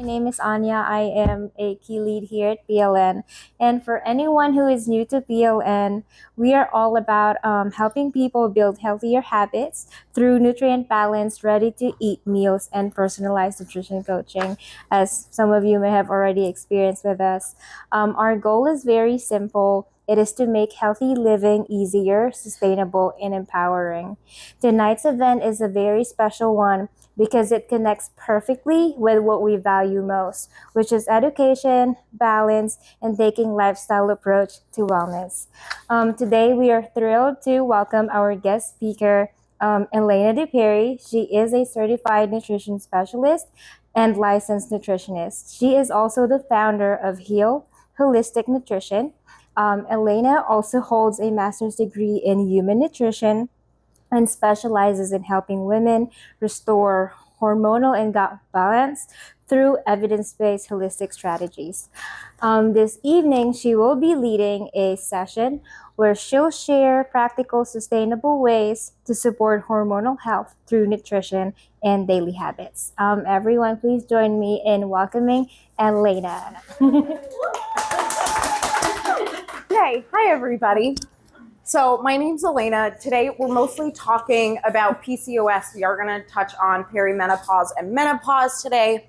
name is Anya. I am a key lead here at PLN. And for anyone who is new to PLN, we are all about helping people build healthier habits through nutrient balanced, ready to eat meals and personalized nutrition coaching, as some of you may have already experienced with us. Our goal is very simple. It is to make healthy living easier, sustainable, and empowering. Tonight's event is a very special one because it connects perfectly with what we value most, which is education, balance, and taking lifestyle approach to wellness. Today, we are thrilled to welcome our guest speaker, Elena DiPerri. She is a certified nutrition specialist and licensed nutritionist. She is also the founder of Heal Holistic Nutrition. Elena also holds a master's degree in human nutrition and specializes in helping women restore hormonal and gut balance through evidence-based holistic strategies. This evening, she will be leading a session where she'll share practical, sustainable ways to support hormonal health through nutrition and daily habits. Everyone, please join me in welcoming Elena. Hi everybody. So my name's Elena. Today we're mostly talking about PCOS. We are going to touch on perimenopause and menopause today,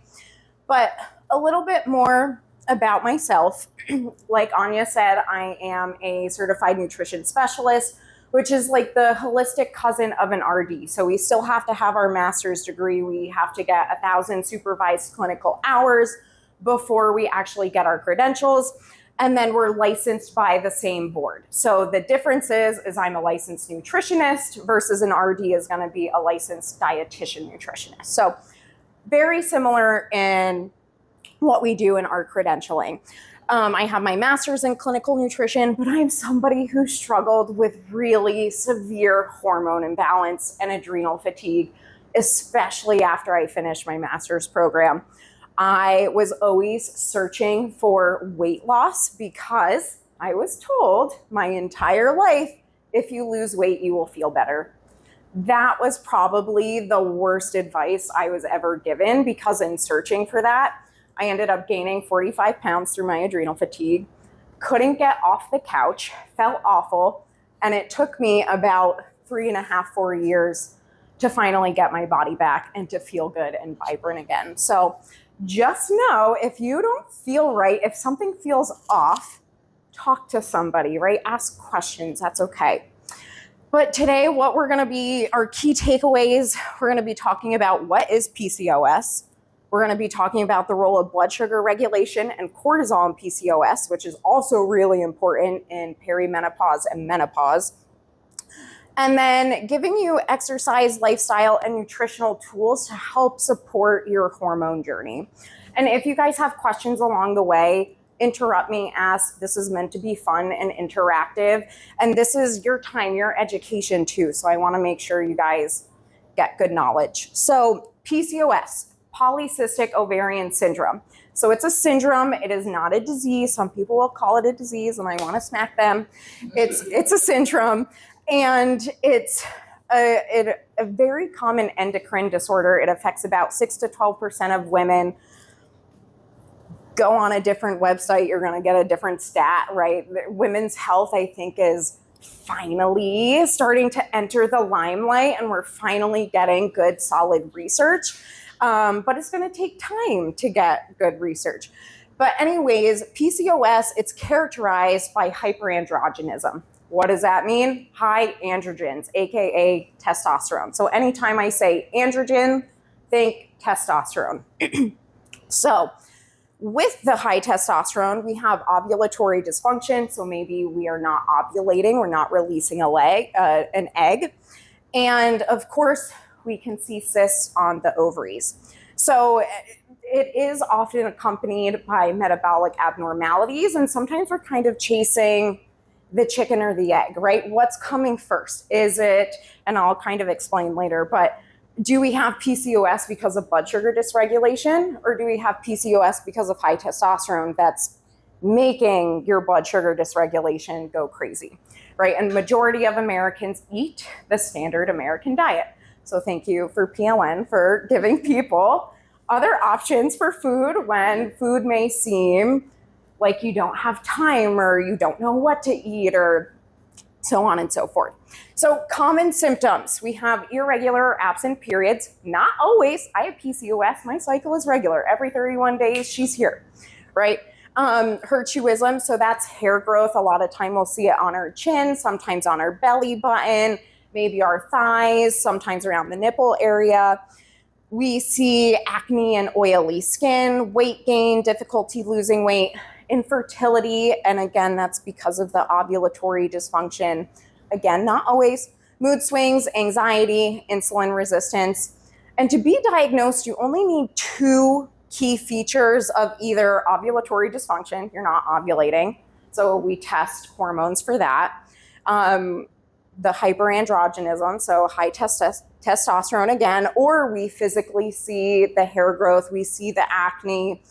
but a little bit more about myself. Like Anya said, I am a certified nutrition specialist, which is like the holistic cousin of an RD. So we still have to have our master's degree. We have to get 1,000 supervised clinical hours before we actually get our credentials. And then we're licensed by the same board. So the difference is I'm a licensed nutritionist versus an RD is gonna be a licensed dietitian nutritionist. So very similar in what we do in our credentialing. I have my master's in clinical nutrition, but I'm somebody who struggled with really severe hormone imbalance and adrenal fatigue, especially after I finished my master's program. I was always searching for weight loss because I was told my entire life, if you lose weight, you will feel better. That was probably the worst advice I was ever given, because in searching for that, I ended up gaining 45 pounds through my adrenal fatigue, couldn't get off the couch, felt awful, and it took me about 3.5, 4 years to finally get my body back and to feel good and vibrant again. So just know, if you don't feel right, if something feels off, talk to somebody, right? Ask questions, that's okay. But today, what we're gonna be, our key takeaways, we're gonna be talking about what is PCOS. We're gonna be talking about the role of blood sugar regulation and cortisol in PCOS, which is also really important in perimenopause and menopause. And then giving you exercise, lifestyle, and nutritional tools to help support your hormone journey. And if you guys have questions along the way, interrupt me, ask. This is meant to be fun and interactive. And this is your time, your education too. So I wanna make sure you guys get good knowledge. So PCOS, polycystic ovarian syndrome. So it's a syndrome, it is not a disease. Some people will call it a disease and I wanna smack them. It's a syndrome. And it's a very common endocrine disorder. It affects about 6 to 12% of women. Go on a different website, you're gonna get a different stat, right? Women's health, I think, is finally starting to enter the limelight, and we're finally getting good, solid research. But it's gonna take time to get good research. But anyways, PCOS, it's characterized by hyperandrogenism. What does that mean? High androgens, AKA testosterone. So anytime I say androgen, think testosterone. So with the high testosterone, we have ovulatory dysfunction. So maybe we are not ovulating, we're not releasing an egg. And of course, we can see cysts on the ovaries. So it is often accompanied by metabolic abnormalities, and sometimes we're kind of chasing the chicken or the egg, right? What's coming first? Is it, and I'll kind of explain later, but do we have PCOS because of blood sugar dysregulation, or do we have PCOS because of high testosterone that's making your blood sugar dysregulation go crazy, right? And majority of Americans eat the standard American diet. So thank you for PLN for giving people Other options for food when food may seem like you don't have time or you don't know what to eat or so on and so forth. So common symptoms, we have irregular or absent periods. Not always. I have PCOS. My cycle is regular. Every 31 days, she's here, right? Hirsutism, so that's hair growth. A lot of time we'll see it on our chin, sometimes on our belly button, maybe our thighs, sometimes around the nipple area. We see acne and oily skin, weight gain, difficulty losing weight, infertility, and again, that's because of the ovulatory dysfunction. Again, not always. Mood swings, anxiety, insulin resistance. And to be diagnosed, you only need 2 key features of either ovulatory dysfunction, you're not ovulating, so we test hormones for that. The hyperandrogenism, so high testosterone again, or we physically see the hair growth, we see the acne,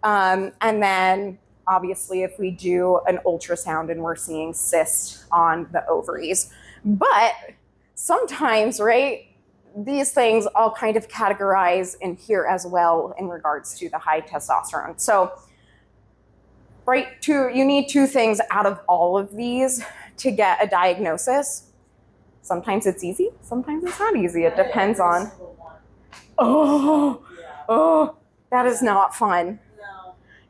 and then obviously if we do an ultrasound and we're seeing cysts on the ovaries. But sometimes, right, these things all kind of categorize in here as well in regards to the high testosterone. So, right, you need 2 things out of all of these to get a diagnosis. Sometimes it's easy, sometimes it's not easy. It depends on. Oh, that is not fun.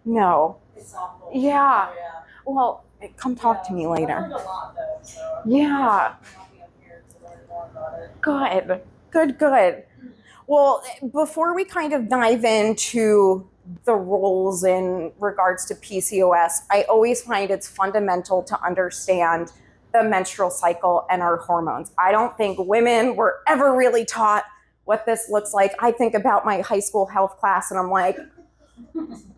No. It's awful. Yeah. Oh, yeah. Well, come talk to me later. I learned a lot though, so Yeah. I'll be up here to learn more about it. Good. Well, before we kind of dive into the roles in regards to PCOS, I always find it's fundamental to understand the menstrual cycle and our hormones. I don't think women were ever really taught what this looks like. I think about my high school health class and I'm like,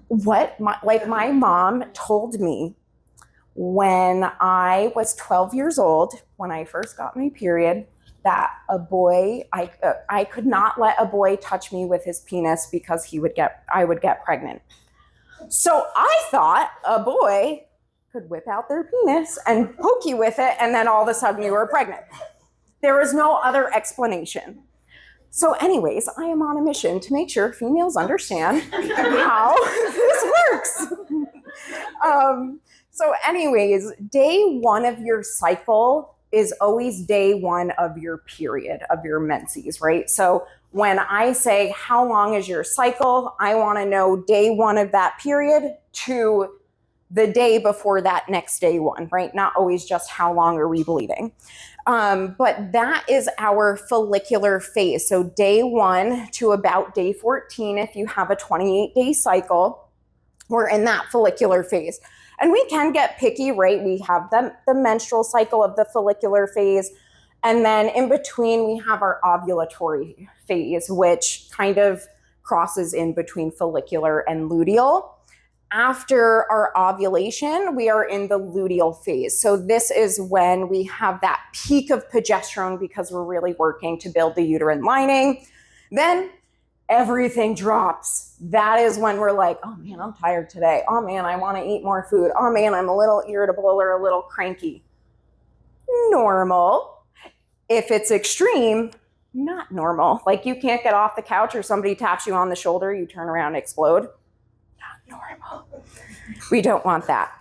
what? My mom told me when I was 12 years old, when I first got my period, that a boy, I could not let a boy touch me with his penis because I would get pregnant. So I thought a boy could whip out their penis and poke you with it, and then all of a sudden you were pregnant. There is no other explanation. So anyways, I am on a mission to make sure females understand how this works. So anyways, day 1 of your cycle is always day 1 of your period, of your menses, right? So when I say, how long is your cycle? I want to know day 1 of that period to the day before that next day 1, right? Not always just how long are we bleeding. But that is our follicular phase. So day 1 to about day 14, if you have a 28-day cycle, we're in that follicular phase. And we can get picky, right? We have the menstrual cycle of the follicular phase. And then in between, we have our ovulatory phase, which kind of crosses in between follicular and luteal. After our ovulation, we are in the luteal phase. So this is when we have that peak of progesterone because we're really working to build the uterine lining. Then everything drops. That is when we're like, oh man, I'm tired today. Oh man, I want to eat more food. Oh man, I'm a little irritable or a little cranky. Normal. If it's extreme, not normal. Like you can't get off the couch or somebody taps you on the shoulder, you turn around and explode. Not normal. We don't want that.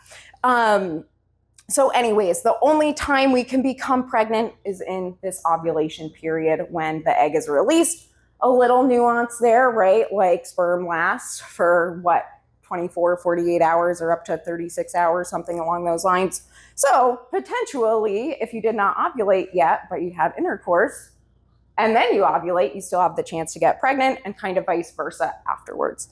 So anyways, the only time we can become pregnant is in this ovulation period when the egg is released. A little nuance there, right? Like sperm lasts for 24, 48 hours or up to 36 hours, something along those lines. So potentially, if you did not ovulate yet, but you had intercourse, and then you ovulate, you still have the chance to get pregnant and kind of vice versa afterwards.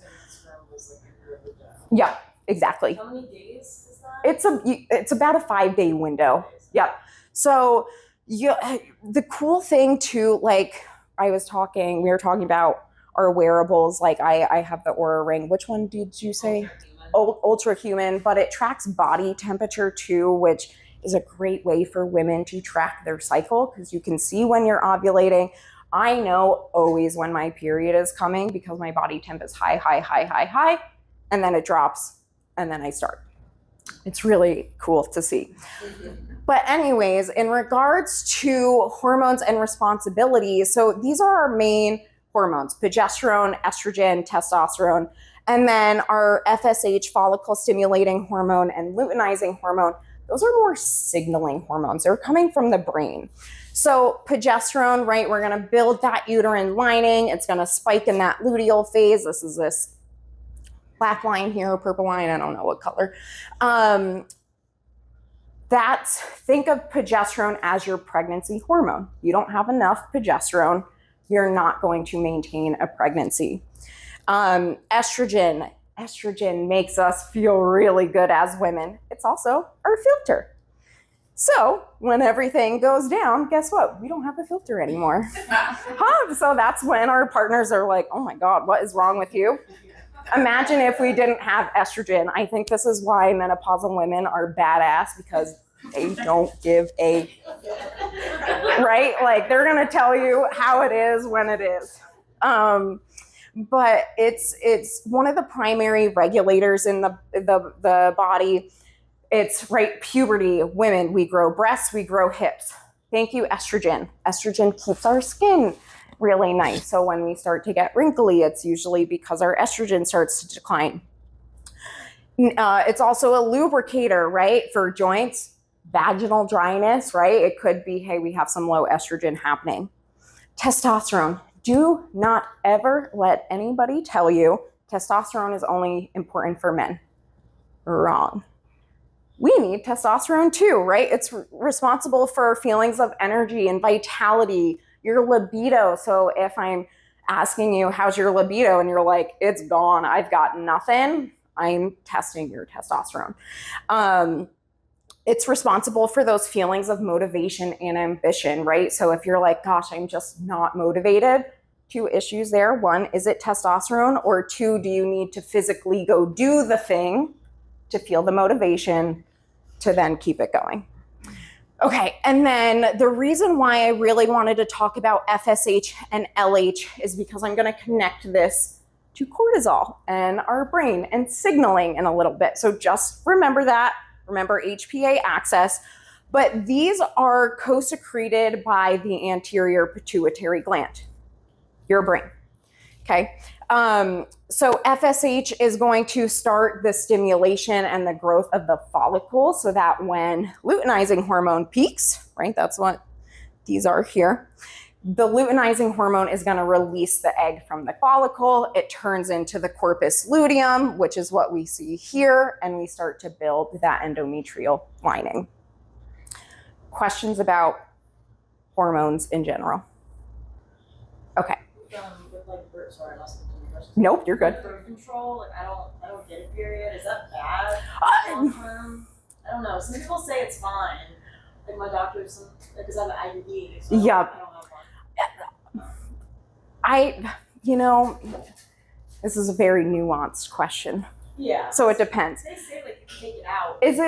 Yeah, exactly. How many days is that? It's about a 5-day window. Yep. So the cool thing too, like we were talking about our wearables. Like I have the Oura Ring. Which one did you say? Ultra Human, but it tracks body temperature too, which is a great way for women to track their cycle because you can see when you're ovulating. I know always when my period is coming because my body temp is high, and then it drops, and then I start. It's really cool to see. But anyways, in regards to hormones and responsibilities, so these are our main hormones: progesterone, estrogen, testosterone, and then our FSH, follicle stimulating hormone, and luteinizing hormone. Those are more signaling hormones. They're coming from the brain. So progesterone, right, we're going to build that uterine lining. It's going to spike in that luteal phase. This is this black line here, purple line, I don't know what color. Think of progesterone as your pregnancy hormone. You don't have enough progesterone, you're not going to maintain a pregnancy. Estrogen makes us feel really good as women. It's also our filter. So when everything goes down, guess what? We don't have a filter anymore. So that's when our partners are like, oh my God, what is wrong with you? Imagine if we didn't have estrogen. I think this is why menopausal women are badass, because they don't give a, right? Like, they're gonna tell you how it is when it is. But it's one of the primary regulators in the body. It's right, puberty, women, we grow breasts, we grow hips. Thank you, estrogen. Estrogen keeps our skin really nice. So when we start to get wrinkly, it's usually because our estrogen starts to decline. It's also a lubricator, right, for joints, vaginal dryness, right? It could be, hey, we have some low estrogen happening. Testosterone. Do not ever let anybody tell you testosterone is only important for men. Wrong. We need testosterone too, right? It's responsible for feelings of energy and vitality, your libido. So if I'm asking you, how's your libido? And you're like, it's gone, I've got nothing, I'm testing your testosterone. It's responsible for those feelings of motivation and ambition, right? So if you're like, gosh, I'm just not motivated, two issues there. One, is it testosterone? Or two, do you need to physically go do the thing to feel the motivation to then keep it going? Okay, and then the reason why I really wanted to talk about FSH and LH is because I'm going to connect this to cortisol and our brain and signaling in a little bit. So just remember that. Remember HPA axis. But these are co-secreted by the anterior pituitary gland, your brain. Okay. So FSH is going to start the stimulation and the growth of the follicle so that when luteinizing hormone peaks, right, that's what these are here, the luteinizing hormone is going to release the egg from the follicle. It turns into the corpus luteum, which is what we see here, and we start to build that endometrial lining. Questions about hormones in general? Okay. With like birth, sorry, I lost the question. Nope, you're good. Birth control, like I don't get a period. Is that bad long term? I don't know. Some people say it's fine. Like my doctor, because I have an IUD. So Yeah. I don't have one. This is a very nuanced question. Yeah. So it depends. They say like you take it out. Is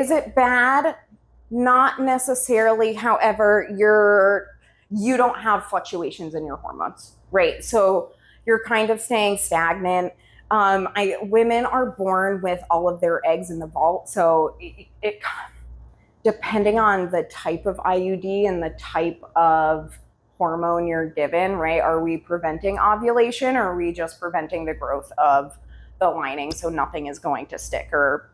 it bad? Not necessarily. However, you don't have fluctuations in your hormones, right? So you're kind of staying stagnant. Women are born with all of their eggs in the vault. So it depending on the type of IUD and the type of hormone you're given, right? Are we preventing ovulation, or are we just preventing the growth of the lining so nothing is going to stick, or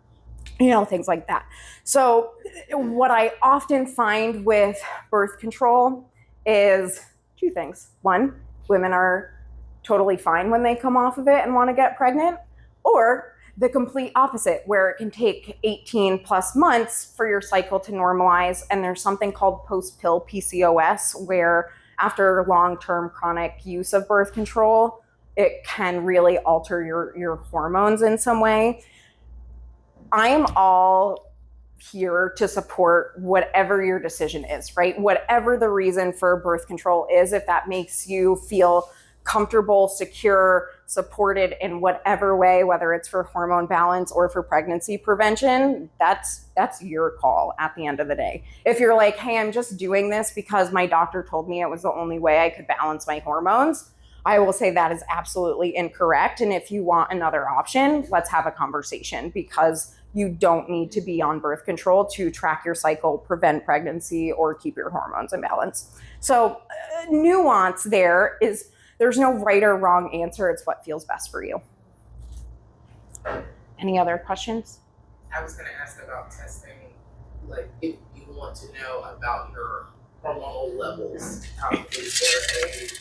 things like that. So what I often find with birth control is two things. One, women are totally fine when they come off of it and want to get pregnant, or the complete opposite, where it can take 18 plus months for your cycle to normalize. And there's something called post-pill PCOS, where after long-term chronic use of birth control, it can really alter your hormones in some way. I am all here to support whatever your decision is, right? Whatever the reason for birth control is, if that makes you feel comfortable, secure, supported in whatever way, whether it's for hormone balance or for pregnancy prevention, that's your call at the end of the day. If you're like, hey, I'm just doing this because my doctor told me it was the only way I could balance my hormones, I will say that is absolutely incorrect. And if you want another option, let's have a conversation, because you don't need to be on birth control to track your cycle, prevent pregnancy, or keep your hormones in balance. So nuance there is There's no right or wrong answer. It's what feels best for you. Any other questions? I was going to ask about testing, like if you want to know about your hormonal levels, is there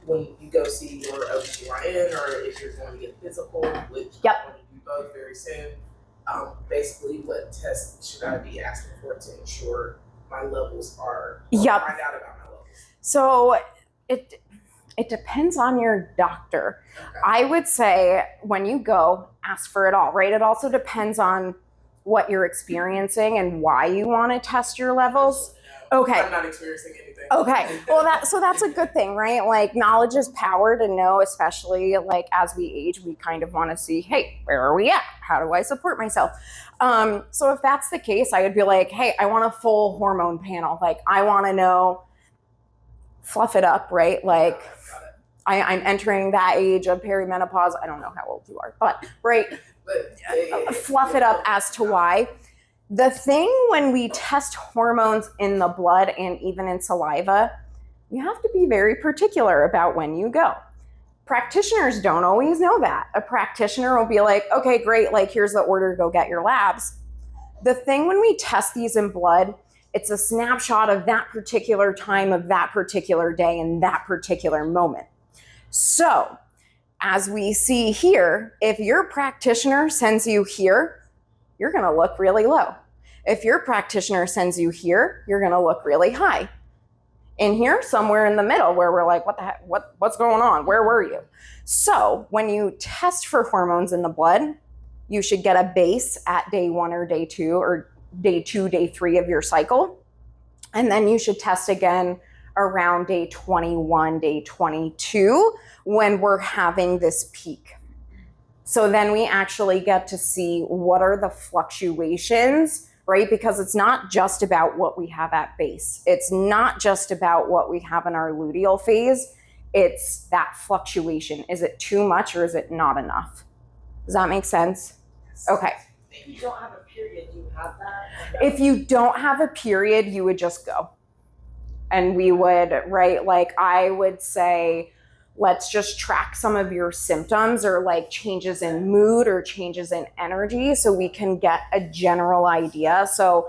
when you go see your OBGYN or if you're going to get physical, which Yep. I'm going to do both very soon, basically what tests should I be asking for to ensure my levels are, Yep. find out about my levels? So it depends on your doctor. Okay. I would say when you go, ask for it all, right? It also depends on what you're experiencing and why you want to test your levels. Okay. I'm not experiencing anything. Okay. Well, that's a good thing, right? Like knowledge is power to know, especially like as we age, we kind of want to see, hey, where are we at? How do I support myself? So if that's the case, I would be like, hey, I want a full hormone panel. Like I want to know, fluff it up, right? Like Got it. I'm entering that age of perimenopause. I don't know how old you are, but right. But Fluff it up as to why. The thing when we test hormones in the blood and even in saliva, you have to be very particular about when you go. Practitioners don't always know that. A practitioner will be like, okay, great, like here's the order, go get your labs. The thing when we test these in blood, it's a snapshot of that particular time of that particular day and that particular moment. So, as we see here, if your practitioner sends you here, you're going to look really low. If your practitioner sends you here, you're going to look really high. In here, somewhere in the middle where we're like, what the heck, what's going on? Where were you? So when you test for hormones in the blood, you should get a base at day 1 or day 2 or day 2, day 3 of your cycle. And then you should test again around day 21, day 22, when we're having this peak. So then we actually get to see what are the fluctuations, right? Because it's not just about what we have at base. It's not just about what we have in our luteal phase. It's that fluctuation. Is it too much or is it not enough? Does that make sense? Okay. If you don't have a period, do you have that? If you don't have a period, you would just go. And we would, right, like I would say, let's just track some of your symptoms or like changes in mood or changes in energy so we can get a general idea. So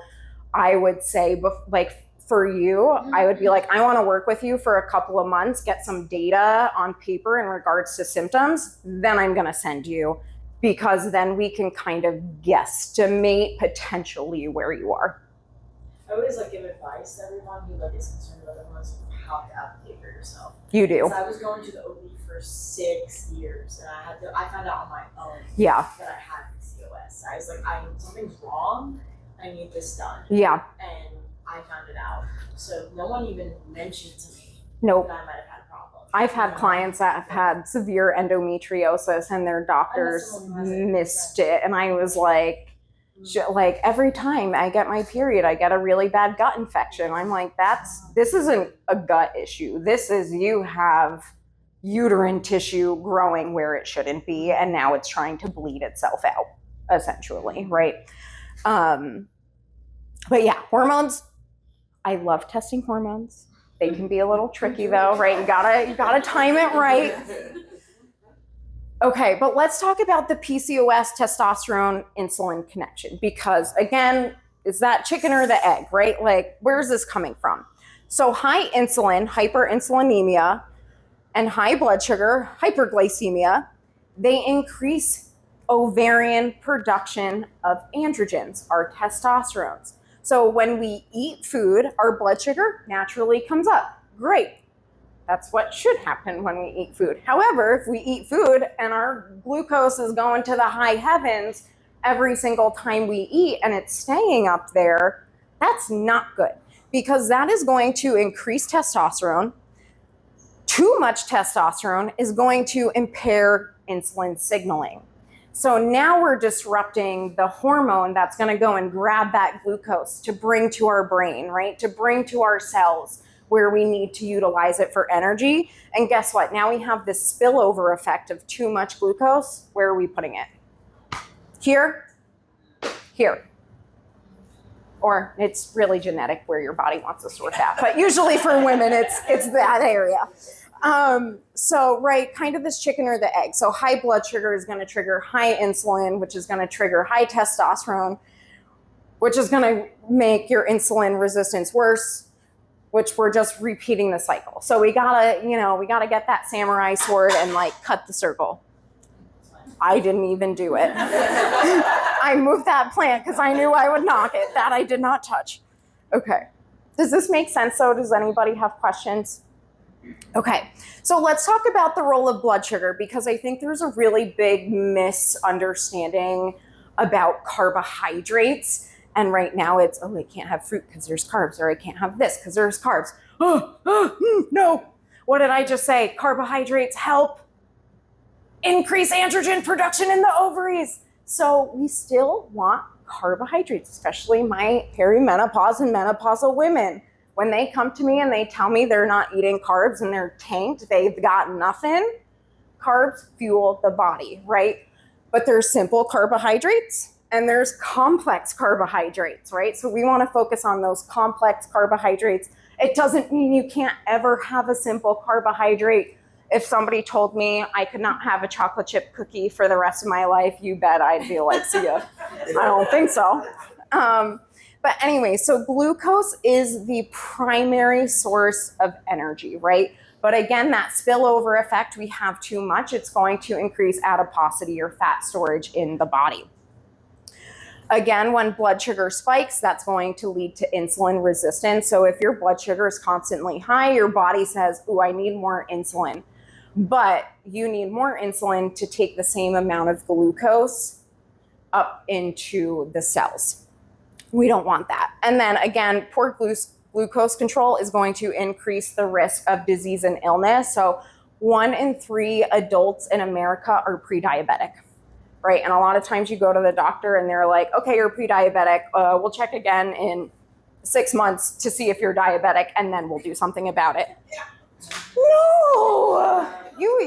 I would say, like for you, I would be like, I want to work with you for a couple of months, get some data on paper in regards to symptoms, then I'm going to send you, because then we can kind of guesstimate potentially where you are. I always like give advice to everyone who like is concerned about hormones, how to advocate for yourself. You do. I was going to the OB for 6 years, and I found out on my own Yeah. that I had PCOS. I was like, something's wrong. I need this done. Yeah. And I found it out. So no one even mentioned to me Nope. that I might have had a problem. I've had clients that have had severe endometriosis and their doctors someone who has it. missed it. And I was like every time I get my period, I get a really bad gut infection. I'm like, this isn't a gut issue. This is you have uterine tissue growing where it shouldn't be. And now it's trying to bleed itself out, essentially, right? But yeah, hormones, I love testing hormones. They can be a little tricky though, right? You gotta time it right. Okay, but let's talk about the PCOS testosterone insulin connection, because again, is that chicken or the egg, right? Like, where's this coming from? So high insulin, hyperinsulinemia, and high blood sugar, hyperglycemia, they increase ovarian production of androgens, our testosterones. So when we eat food, our blood sugar naturally comes up. Great. That's what should happen when we eat food. However, if we eat food and our glucose is going to the high heavens every single time we eat and it's staying up there, that's not good, because that is going to increase testosterone. Too much testosterone is going to impair insulin signaling. So now we're disrupting the hormone that's going to go and grab that glucose to bring to our brain, right? To bring to our cells where we need to utilize it for energy. And guess what? Now we have this spillover effect of too much glucose. Where are we putting it? Here? Here. Or it's really genetic where your body wants to sort that. But usually for women, it's that area. So, right, kind of this chicken or the egg. So high blood sugar is going to trigger high insulin, which is going to trigger high testosterone, which is going to make your insulin resistance worse, which we're just repeating the cycle. So we gotta get that samurai sword and like cut the circle. I didn't even do it. I moved that plant because I knew I would knock it. That I did not touch. Okay. Does this make sense though? Does anybody have questions? Okay, so let's talk about the role of blood sugar, because I think there's a really big misunderstanding about carbohydrates. And right now it's, oh, I can't have fruit because there's carbs, or I can't have this because there's carbs. No. What did I just say? Carbohydrates help increase androgen production in the ovaries. So we still want carbohydrates, especially my perimenopause and menopausal women. When they come to me and they tell me they're not eating carbs and they're tanked, they've got nothing, carbs fuel the body, right? But there's simple carbohydrates and there's complex carbohydrates, right? So we want to focus on those complex carbohydrates. It doesn't mean you can't ever have a simple carbohydrate. If somebody told me I could not have a chocolate chip cookie for the rest of my life, you bet I'd be like, see ya. I don't think so. But anyway, so glucose is the primary source of energy, right? But again, that spillover effect, we have too much, it's going to increase adiposity or fat storage in the body. Again, when blood sugar spikes, that's going to lead to insulin resistance. So if your blood sugar is constantly high, your body says, ooh, I need more insulin. But you need more insulin to take the same amount of glucose up into the cells. We don't want that. And then again, poor glucose control is going to increase the risk of disease and illness. So 1 in 3 adults in America are pre-diabetic, right? And a lot of times you go to the doctor and they're like, okay, you're pre-diabetic. We'll check again in 6 months to see if you're diabetic, and then we'll do something about it. No,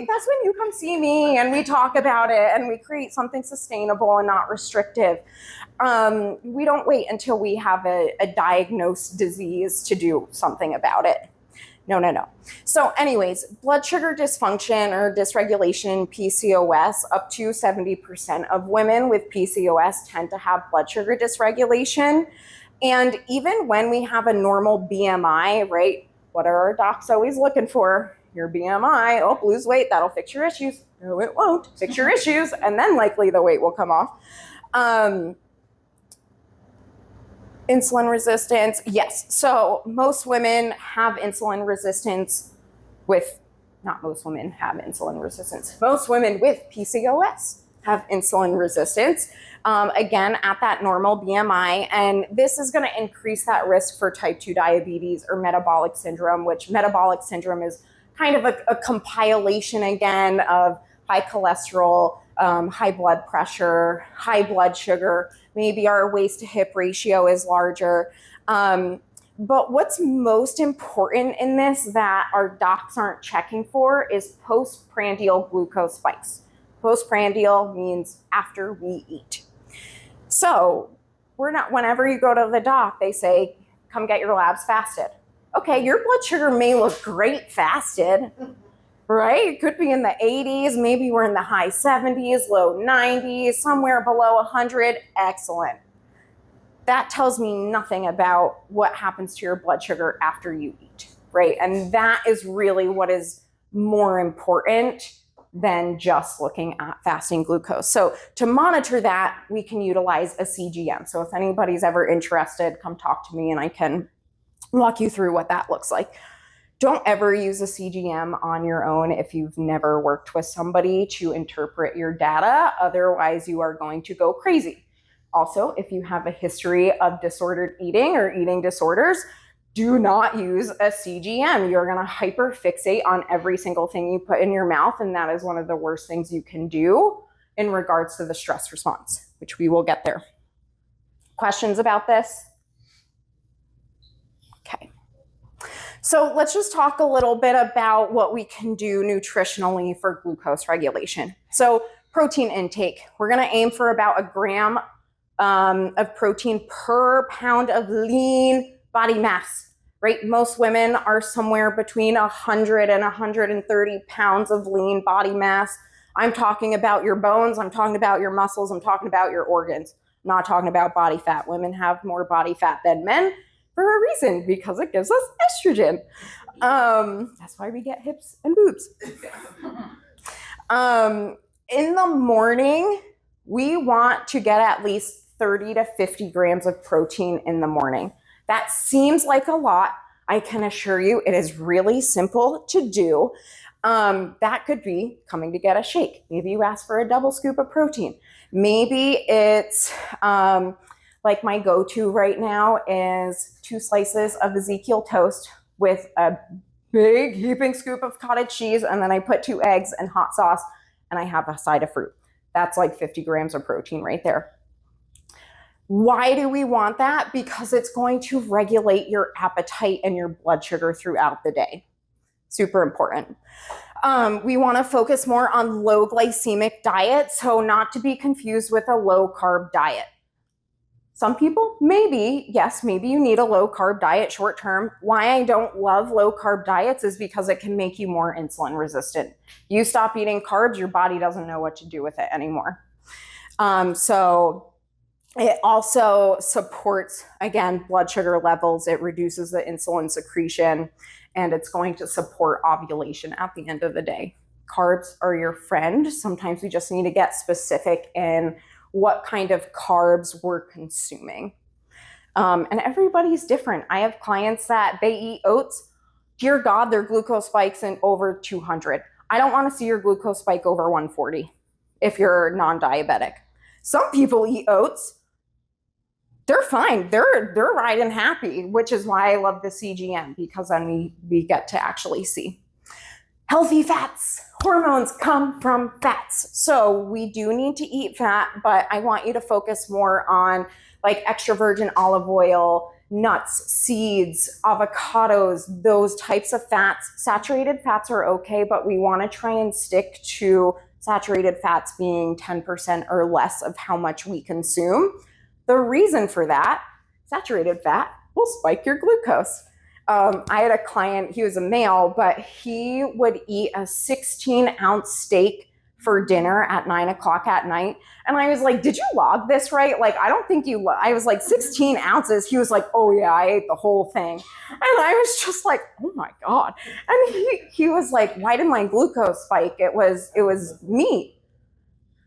that's when you come see me and we talk about it and we create something sustainable and not restrictive. We don't wait until we have a diagnosed disease to do something about it. No. So anyways, blood sugar dysfunction or dysregulation in PCOS, up to 70% of women with PCOS tend to have blood sugar dysregulation. And even when we have a normal BMI, right? What are our docs always looking for? Your BMI, oh, lose weight, that'll fix your issues. No, it won't. Fix your issues, and then likely the weight will come off. Insulin resistance, yes. So most women have insulin resistance not most women have insulin resistance. Most women with PCOS have insulin resistance, again, at that normal BMI. And this is gonna increase that risk for type 2 diabetes or metabolic syndrome, which metabolic syndrome is kind of a compilation again of high cholesterol, high blood pressure, high blood sugar. Maybe our waist to hip ratio is larger. But what's most important in this that our docs aren't checking for is postprandial glucose spikes. Postprandial means after we eat. So whenever you go to the doc, they say, come get your labs fasted. Okay, your blood sugar may look great fasted, right? It could be in the 80s, maybe we're in the high 70s, low 90s, somewhere below 100, excellent. That tells me nothing about what happens to your blood sugar after you eat, right? And that is really what is more important than just looking at fasting glucose. So to monitor that, we can utilize a CGM. So if anybody's ever interested, come talk to me and I can walk you through what that looks like. Don't ever use a CGM on your own if you've never worked with somebody to interpret your data. Otherwise, you are going to go crazy. Also, if you have a history of disordered eating or eating disorders, do not use a CGM. You're going to hyperfixate on every single thing you put in your mouth, and that is one of the worst things you can do in regards to the stress response, which we will get there. Questions about this? Okay. So let's just talk a little bit about what we can do nutritionally for glucose regulation. So protein intake, we're going to aim for about 1 gram of protein per pound of lean body mass. right? Most women are somewhere between 100 and 130 pounds of lean body mass. I'm talking about your bones, I'm talking about your muscles, I'm talking about your organs. I'm not talking about body fat. Women have more body fat than men for a reason, because it gives us estrogen. That's why we get hips and boobs. In the morning, we want to get at least 30 to 50 grams of protein in the morning. That seems like a lot. I can assure you it is really simple to do. That could be coming to get a shake. Maybe you ask for a double scoop of protein. Maybe it's like my go-to right now is 2 slices of Ezekiel toast with a big heaping scoop of cottage cheese, and then I put 2 eggs and hot sauce, and I have a side of fruit. That's like 50 grams of protein right there. Why do we want that? Because it's going to regulate your appetite and your blood sugar throughout the day. Super important. We want to focus more on low glycemic diet, so not to be confused with a low carb diet. Some people, maybe you need a low carb diet short term. Why I don't love low carb diets is because it can make you more insulin resistant. You stop eating carbs, your body doesn't know what to do with it anymore. So it also supports, again, blood sugar levels. It reduces the insulin secretion, and it's going to support ovulation at the end of the day. Carbs are your friend. Sometimes we just need to get specific in what kind of carbs we're consuming. And everybody's different. I have clients that they eat oats. Dear God, their glucose spikes in over 200. I don't want to see your glucose spike over 140 if you're non-diabetic. Some people eat oats. They're fine. They're riding happy, which is why I love the CGM, because then we get to actually see. Healthy fats. Hormones come from fats. So we do need to eat fat, but I want you to focus more on like extra virgin olive oil, nuts, seeds, avocados, those types of fats. Saturated fats are okay, but we want to try and stick to saturated fats being 10% or less of how much we consume. The reason for that, saturated fat will spike your glucose. I had a client, he was a male, but he would eat a 16-ounce steak for dinner at 9 o'clock at night. And I was like, did you log this right? Like, I don't think you, I was like, 16 ounces. He was like, oh yeah, I ate the whole thing. And I was just like, oh my God. And he was like, why did my glucose spike? It was meat.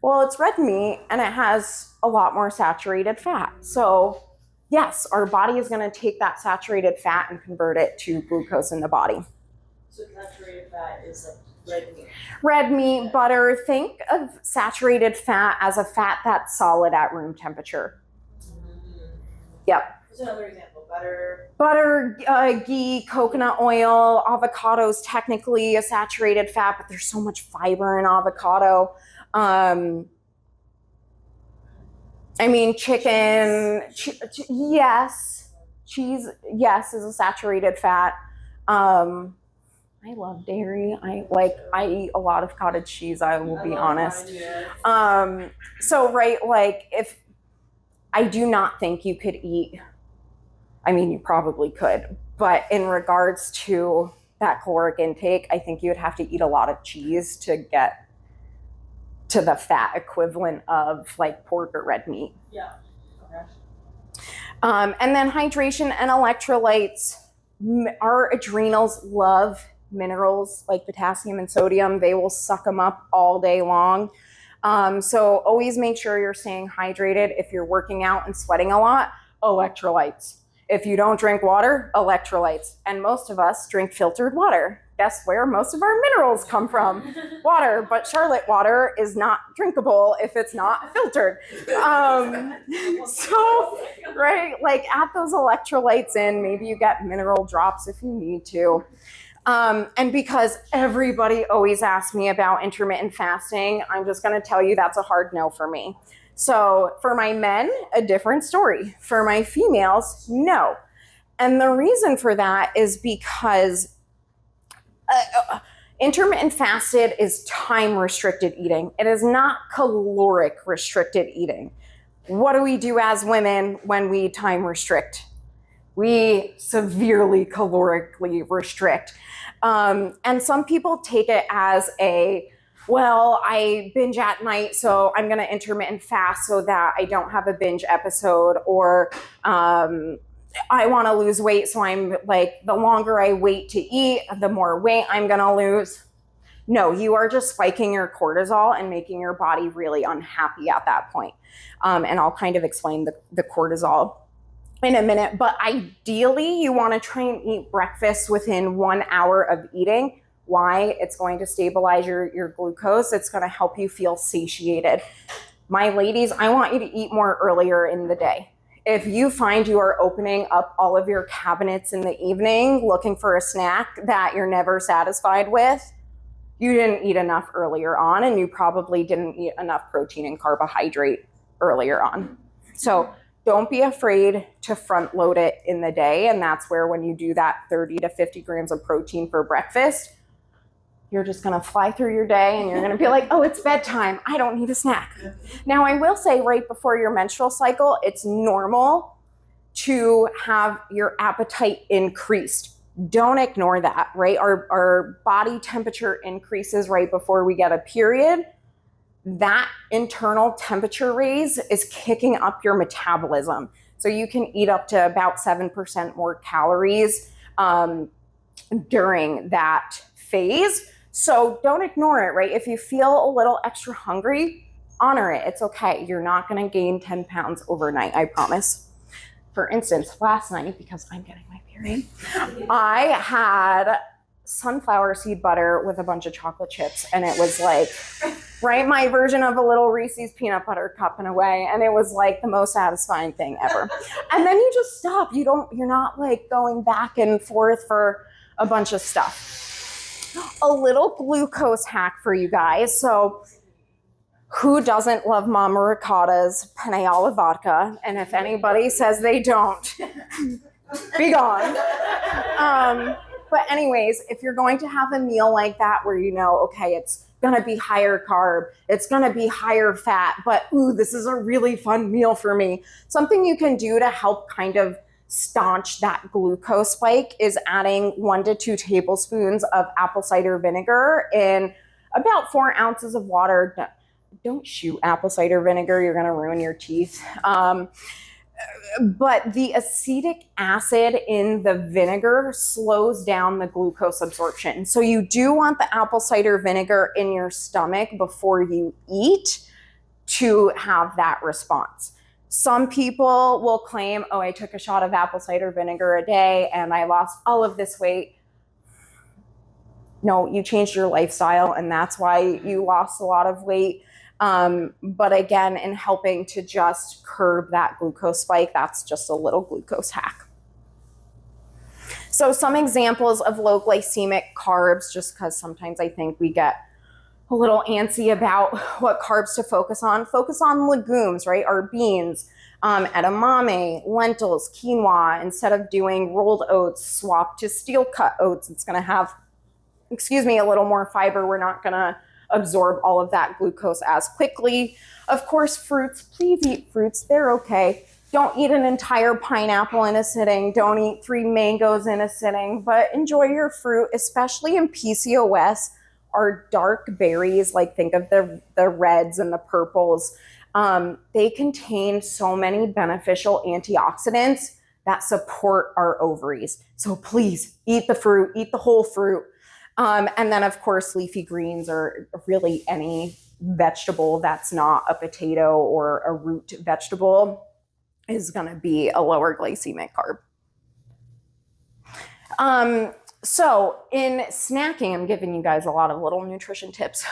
Well, it's red meat and it has a lot more saturated fat. So yes, our body is going to take that saturated fat and convert it to glucose in the body. So saturated fat is like red meat. Red meat, butter. Think of saturated fat as a fat that's solid at room temperature. Yep. What's another example? Butter. Butter, ghee, coconut oil, avocados, technically a saturated fat, but there's so much fiber in avocado. I mean, chicken, yes. Cheese, yes, is a saturated fat. I love dairy. I eat a lot of cottage cheese, I will be honest. So, right, like if I do not think you could eat, I mean, you probably could, but in regards to that caloric intake, I think you would have to eat a lot of cheese to get to the fat equivalent of like pork or red meat. Yeah. Okay. And then hydration and electrolytes. Our adrenals love minerals like potassium and sodium. They will suck them up all day long. So always make sure you're staying hydrated. If you're working out and sweating a lot, electrolytes. If you don't drink water, electrolytes. And most of us drink filtered water. Guess where most of our minerals come from? Water, but Charlotte water is not drinkable if it's not filtered. So, right, like add those electrolytes in, maybe you get mineral drops if you need to. And because everybody always asks me about intermittent fasting, I'm just gonna tell you that's a hard no for me. So for my men, a different story. For my females, no. And the reason for that is because intermittent fasted is time restricted eating. It is not caloric restricted eating. What do we do as women when we time restrict? We severely calorically restrict. And some people take it as well, I binge at night, so I'm going to intermittent fast so that I don't have a binge episode, or I want to lose weight, so I'm like, the longer I wait to eat, the more weight I'm going to lose. No, you are just spiking your cortisol and making your body really unhappy at that point. And I'll kind of explain the cortisol in a minute, but ideally you want to try and eat breakfast within 1 hour of eating. Why? It's going to stabilize your glucose. It's going to help you feel satiated. My ladies, I want you to eat more earlier in the day. If you find you are opening up all of your cabinets in the evening looking for a snack that you're never satisfied with, you didn't eat enough earlier on, and you probably didn't eat enough protein and carbohydrate earlier on. So don't be afraid to front load it in the day. And that's where, when you do that 30 to 50 grams of protein for breakfast, you're just going to fly through your day and you're going to be like, oh, it's bedtime. I don't need a snack. Now, I will say, right before your menstrual cycle, it's normal to have your appetite increased. Don't ignore that, right? Our body temperature increases right before we get a period. That internal temperature raise is kicking up your metabolism. So you can eat up to about 7% more calories during that phase. So don't ignore it, right? If you feel a little extra hungry, honor it. It's okay. You're not going to gain 10 pounds overnight, I promise. For instance, last night, because I'm getting my period, I had sunflower seed butter with a bunch of chocolate chips, and it was like, right, my version of a little Reese's peanut butter cup in a way, and it was like the most satisfying thing ever. And then you just stop. You're not like going back and forth for a bunch of stuff. A little glucose hack for you guys. So who doesn't love Mama Ricotta's penne alla vodka? And if anybody says they don't, be gone. But anyways, if you're going to have a meal like that where you know, okay, it's going to be higher carb, it's going to be higher fat, but ooh, this is a really fun meal for me. Something you can do to help kind of staunch that glucose spike is adding 1 to 2 tablespoons of apple cider vinegar in about 4 ounces of water. Don't shoot apple cider vinegar. You're going to ruin your teeth. But the acetic acid in the vinegar slows down the glucose absorption. So you do want the apple cider vinegar in your stomach before you eat to have that response. Some people will claim, oh, I took a shot of apple cider vinegar a day and I lost all of this weight. No, you changed your lifestyle, and that's why you lost a lot of weight. But again, in helping to just curb that glucose spike, that's just a little glucose hack. So some examples of low glycemic carbs, just because sometimes I think we get a little antsy about what carbs to focus on. Focus on legumes, right? Our beans, edamame, lentils, quinoa. Instead of doing rolled oats, swap to steel cut oats. It's going to have, a little more fiber. We're not going to absorb all of that glucose as quickly. Of course, fruits, please eat fruits. They're okay. Don't eat an entire pineapple in a sitting. Don't eat 3 mangoes in a sitting, but enjoy your fruit, especially in PCOS. Our dark berries, like think of the reds and the purples, they contain so many beneficial antioxidants that support our ovaries. So please eat the fruit, eat the whole fruit. And then of course, leafy greens, or really any vegetable that's not a potato or a root vegetable, is going to be a lower glycemic carb. So in snacking, I'm giving you guys a lot of little nutrition tips.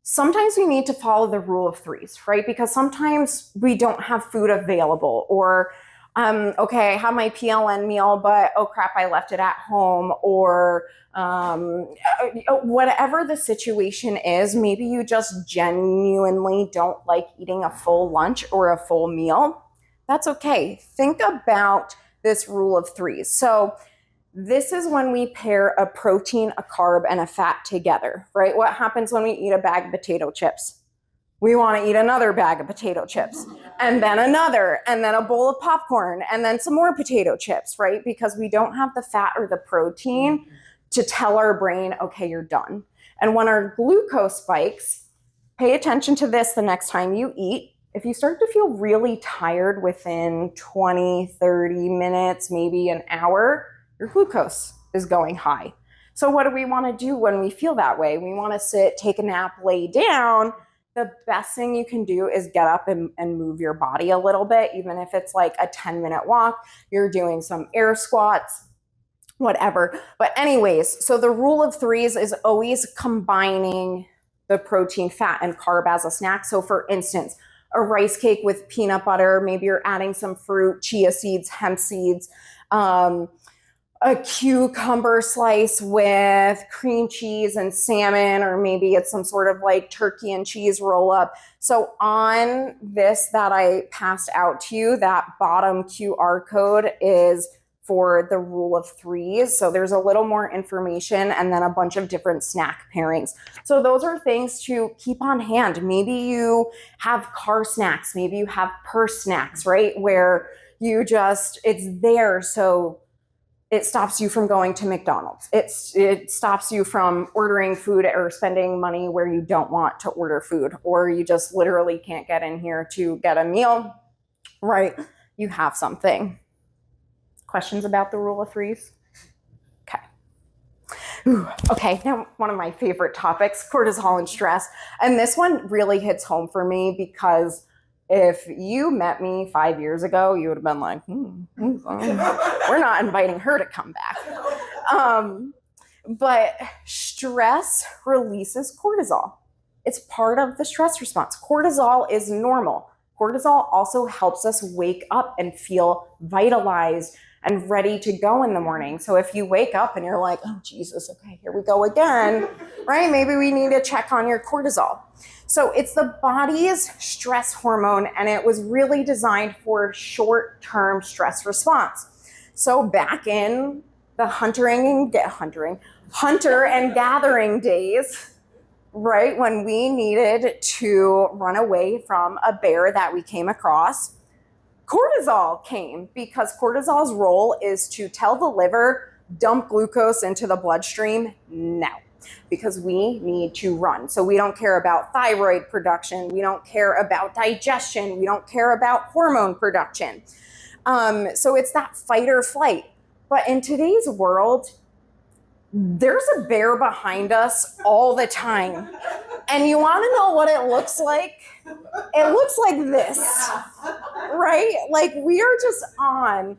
Sometimes we need to follow the rule of 3s, right? Because sometimes we don't have food available, or okay, I have my PLN meal, but oh crap, I left it at home, or whatever the situation is, maybe you just genuinely don't like eating a full lunch or a full meal. That's okay. Think about this rule of 3s. So this is when we pair a protein, a carb, and a fat together, right? What happens when we eat a bag of potato chips? We want to eat another bag of potato chips. and then another, and then a bowl of popcorn, and then some more potato chips, right? Because we don't have the fat or the protein to tell our brain, okay, you're done. And when our glucose spikes, pay attention to this the next time you eat. If you start to feel really tired within 20, 30 minutes, maybe an hour, your glucose is going high. So what do we want to do when we feel that way? We want to sit, take a nap, lay down. The best thing you can do is get up and move your body a little bit, even if it's like a 10-minute walk, you're doing some air squats, whatever. But anyways, so the rule of threes is always combining the protein, fat, and carb as a snack. So for instance, a rice cake with peanut butter, maybe you're adding some fruit, chia seeds, hemp seeds, a cucumber slice with cream cheese and salmon, or maybe it's some sort of like turkey and cheese roll up. So on this that I passed out to you, that bottom QR code is for the rule of threes. So there's a little more information and then a bunch of different snack pairings. So those are things to keep on hand. Maybe you have car snacks, maybe you have purse snacks, right? Where you just, it's there. So it stops you from going to McDonald's. It stops you from ordering food or spending money where you don't want to order food, or you just literally can't get in here to get a meal, right? You have something. Questions about the rule of threes? Okay. Okay, now one of my favorite topics, cortisol and stress. And this one really hits home for me because if you met me 5 years ago, you would have been like, we're not inviting her to come back. But stress releases cortisol. It's part of the stress response. Cortisol is normal. Cortisol also helps us wake up and feel vitalized and ready to go in the morning. So if you wake up and you're like, oh, Jesus, okay, here we go again, right? Maybe we need to check on your cortisol. So it's the body's stress hormone, and it was really designed for short-term stress response. So back in the hunter and gathering days, right, when we needed to run away from a bear that we came across, cortisol came, because cortisol's role is to tell the liver, dump glucose into the bloodstream now, because we need to run. So we don't care about thyroid production. We don't care about digestion. We don't care about hormone production. So it's that fight or flight. But in today's world, there's a bear behind us all the time. And you want to know what it looks like? It looks like this, right? Like we are just on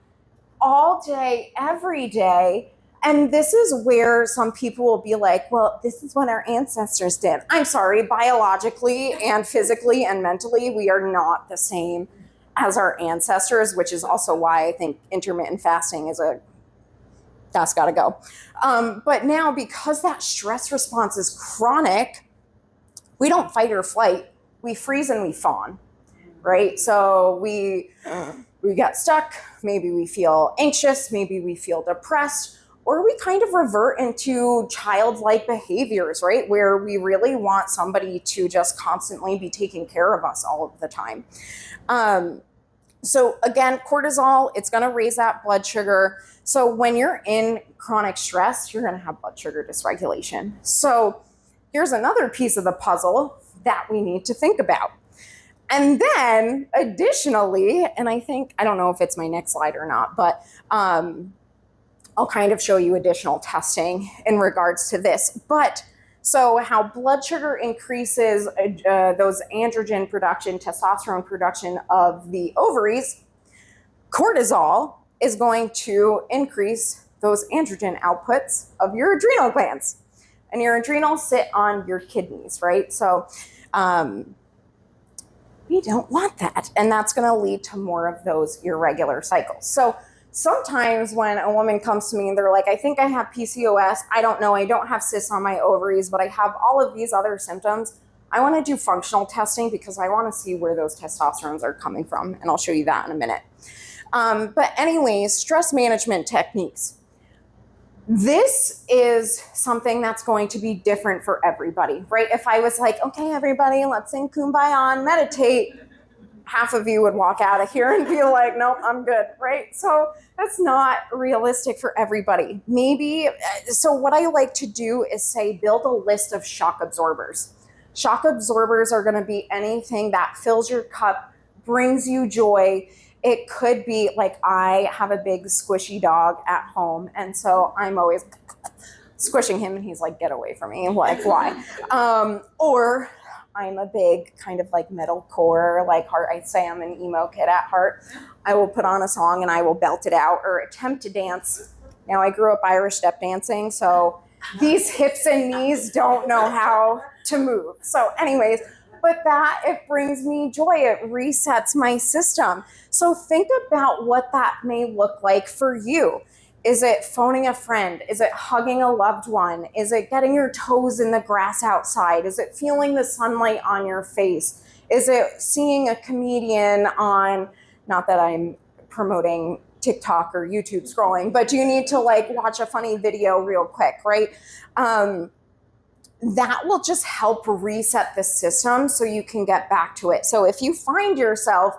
all day, every day. And this is where some people will be like, well, this is what our ancestors did. I'm sorry, biologically and physically and mentally, we are not the same as our ancestors, which is also why I think intermittent fasting is that's gotta go. But now, because that stress response is chronic, we don't fight or flight, we freeze and we fawn, right? So we get stuck, maybe we feel anxious, maybe we feel depressed, or we kind of revert into childlike behaviors, right? Where we really want somebody to just constantly be taking care of us all of the time. So again, cortisol, it's gonna raise that blood sugar. So when you're in chronic stress, you're gonna have blood sugar dysregulation. So here's another piece of the puzzle that we need to think about. And then additionally, and I don't know if it's my next slide or not, but I'll kind of show you additional testing in regards to this. But so how blood sugar increases those androgen production, testosterone production of the ovaries, cortisol is going to increase those androgen outputs of your adrenal glands. And your adrenals sit on your kidneys, right? So we don't want that. And that's going to lead to more of those irregular cycles. So sometimes when a woman comes to me and they're like, I think I have PCOS, I don't know, I don't have cysts on my ovaries, but I have all of these other symptoms, I want to do functional testing because I want to see where those testosterones are coming from. And I'll show you that in a minute. But anyways, stress management techniques. This is something that's going to be different for everybody, right? If I was like, okay, everybody, let's sing Kumbaya and meditate, half of you would walk out of here and be like, nope, I'm good, right? So that's not realistic for everybody. Maybe, so what I like to do is say, build a list of shock absorbers. Shock absorbers are gonna be anything that fills your cup, brings you joy. It could be like, I have a big squishy dog at home, and so I'm always squishing him and he's like, get away from me. I'm like, why? Or I'm a big kind of like metalcore, like heart. I say I'm an emo kid at heart. I will put on a song and I will belt it out or attempt to dance. Now I grew up Irish step dancing, so these hips and knees don't know how to move. So anyways, but that, it brings me joy. It resets my system. So think about what that may look like for you. Is it phoning a friend? Is it hugging a loved one? Is it getting your toes in the grass outside? Is it feeling the sunlight on your face? Is it seeing a comedian on, not that I'm promoting TikTok or YouTube scrolling, but you need to like watch a funny video real quick, right? That will just help reset the system so you can get back to it. So if you find yourself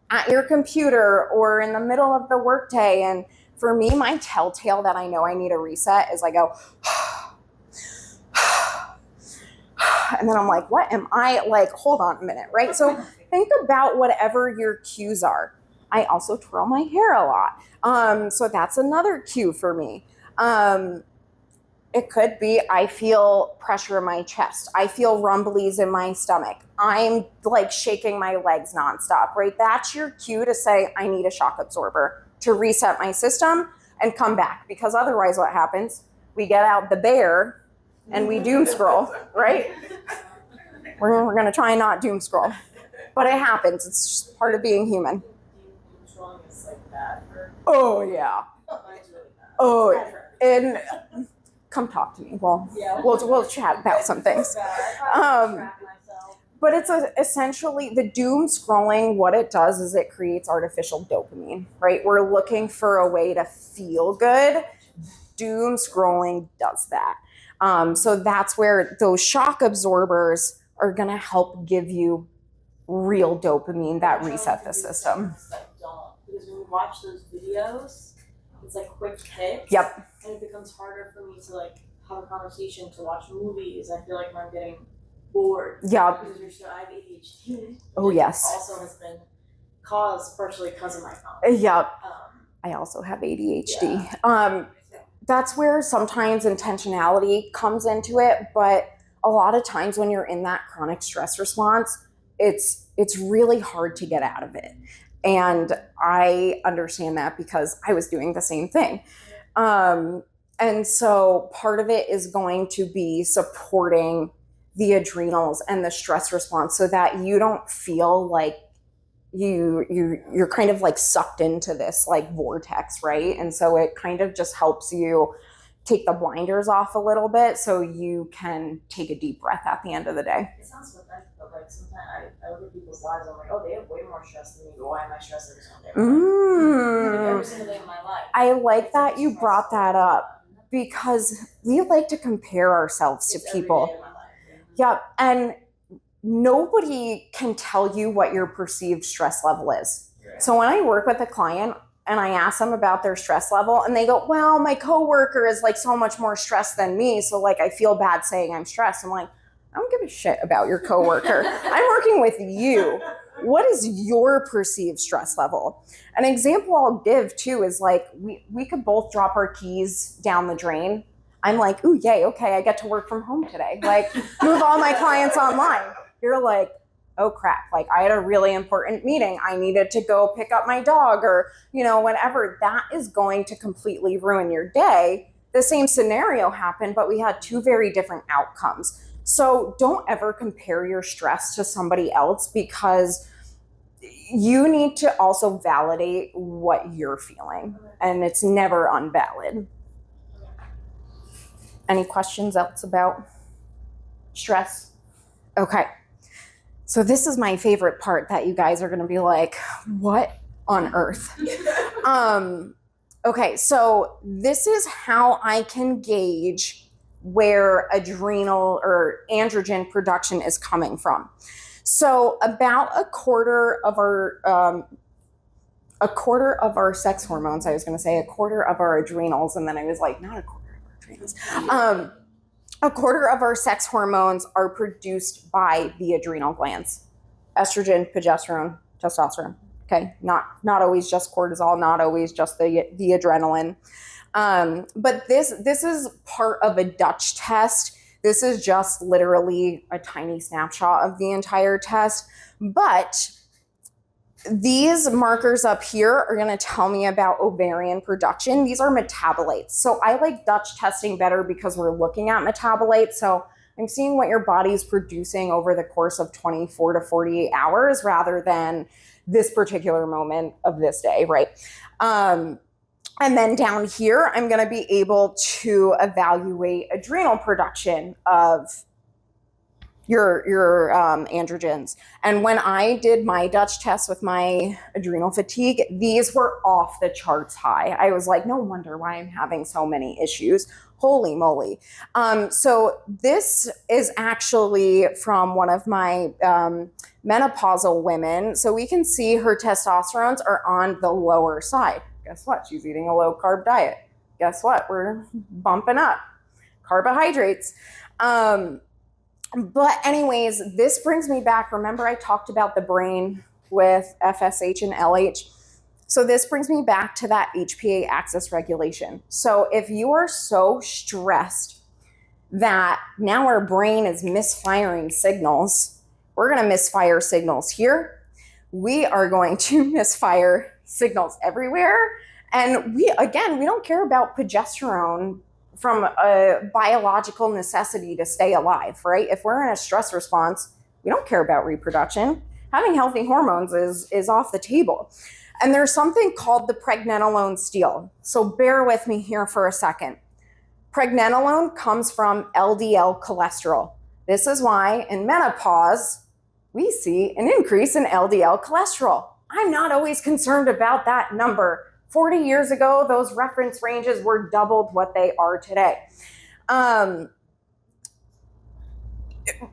at your computer or in the middle of the workday, and for me, my telltale that I know I need a reset is I go, and then I'm like, what am I like? Hold on a minute, right? So think about whatever your cues are. I also twirl my hair a lot. So that's another cue for me. It could be, I feel pressure in my chest. I feel rumblies in my stomach. I'm like shaking my legs nonstop, right? That's your cue to say, I need a shock absorber to reset my system and come back. Because otherwise what happens? We get out the bear and we doom scroll, right? We're gonna try and not doom scroll. But it happens, it's just part of being human. Controlling is like bad for. Oh yeah. Mine's really bad. Oh, and come talk to me. Well, Yeah. we'll chat about some things. But it's essentially the doom scrolling. What it does is it creates artificial dopamine, right? We're looking for a way to feel good. Doom scrolling does that. So that's where those shock absorbers are going to help give you real dopamine that reset the system. Don't, because when we watch those videos, it's like quick hits. Yep. And it becomes harder for me to like have a conversation, to watch movies. I feel like I'm getting bored. Yep. Because you're so, I have ADHD. Oh, yes. Also has been caused partially because of my phone. Yep. I also have ADHD. Yeah. That's where sometimes intentionality comes into it, but a lot of times when you're in that chronic stress response, it's really hard to get out of it. And I understand that because I was doing the same thing. And so part of it is going to be supporting the adrenals and the stress response so that you don't feel like you're kind of like sucked into this like vortex, right? And so it kind of just helps you take the blinders off a little bit so you can take a deep breath at the end of the day. It sounds pathetic, but like sometimes I look at people's lives, I'm like, oh, they have way more stress than me, but why am I stressed every single day? Every single day of my life. I like that you brought that up because we like to compare ourselves to It's every people. day of my life. Yep. And nobody can tell you what your perceived stress level is. So when I work with a client and I ask them about their stress level and they go, well, my coworker is like so much more stressed than me. So like, I feel bad saying I'm stressed. I'm like, I don't give a shit about your coworker. I'm working with you. What is your perceived stress level? An example I'll give too is like, we could both drop our keys down the drain. I'm like, ooh, yay, okay, I get to work from home today. Like, move all my clients online. You're like, oh crap, like I had a really important meeting. I needed to go pick up my dog or, whatever. That is going to completely ruin your day. The same scenario happened, but we had two very different outcomes. So don't ever compare your stress to somebody else because you need to also validate what you're feeling and it's never unvalid. Any questions else about stress? Okay. So this is my favorite part that you guys are going to be like, what on earth? Okay, so this is how I can gauge where adrenal or androgen production is coming from. So about a quarter of our sex hormones, I was going to say a quarter of our adrenals, and then I was like, not a quarter of our adrenals. A quarter of our sex hormones are produced by the adrenal glands: estrogen, progesterone, testosterone. Okay, not always just cortisol, not always just the adrenaline. But this is part of a Dutch test. This is just literally a tiny snapshot of the entire test. But these markers up here are going to tell me about ovarian production. These are metabolites. So I like Dutch testing better because we're looking at metabolites. So I'm seeing what your body's producing over the course of 24 to 48 hours rather than this particular moment of this day, right? And then down here, I'm going to be able to evaluate adrenal production of your androgens. And when I did my Dutch test with my adrenal fatigue, these were off the charts high. I was like, no wonder why I'm having so many issues. Holy moly. So this is actually from one of my menopausal women. So we can see her testosterones are on the lower side. Guess what? She's eating a low carb diet. Guess what? We're bumping up carbohydrates. But anyways, this brings me back. Remember I talked about the brain with FSH and LH. So this brings me back to that HPA axis regulation. So if you are so stressed that now our brain is misfiring signals, we're going to misfire signals here. We are going to misfire signals everywhere. And we don't care about progesterone from a biological necessity to stay alive, right? If we're in a stress response, we don't care about reproduction. Having healthy hormones is off the table. And there's something called the pregnenolone steal. So bear with me here for a second. Pregnenolone comes from LDL cholesterol. This is why in menopause, we see an increase in LDL cholesterol. I'm not always concerned about that number. 40 years ago, those reference ranges were doubled what they are today.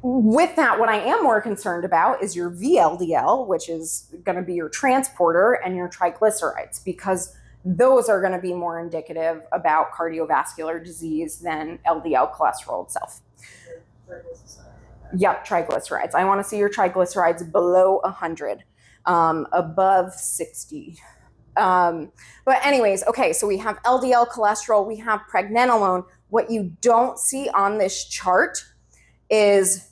With that, what I am more concerned about is your VLDL, which is going to be your transporter, and your triglycerides, because those are going to be more indicative about cardiovascular disease than LDL cholesterol itself. Yep, triglycerides. I want to see your triglycerides below 100, above 60. But anyways, okay, so we have LDL cholesterol, we have pregnenolone. What you don't see on this chart is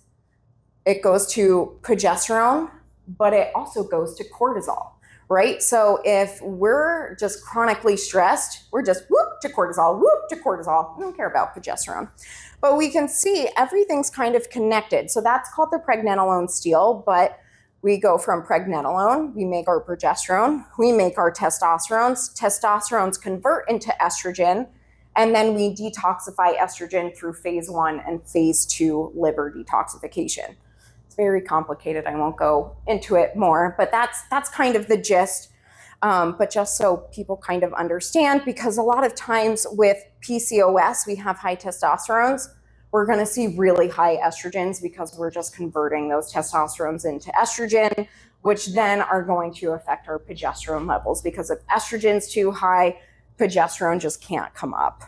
it goes to progesterone, but it also goes to cortisol, right? So if we're just chronically stressed, we're just whoop to cortisol, whoop to cortisol. We don't care about progesterone. But we can see everything's kind of connected. So that's called the pregnenolone steal, but we go from pregnenolone, we make our progesterone, we make our testosterones. Testosterones convert into estrogen, and then we detoxify estrogen through phase 1 and phase 2 liver detoxification. It's very complicated. I won't go into it more, but that's kind of the gist. But just so people kind of understand, because a lot of times with PCOS, we have high testosterones. We're going to see really high estrogens because we're just converting those testosterones into estrogen, which then are going to affect our progesterone levels, because if estrogen's too high, progesterone just can't come up.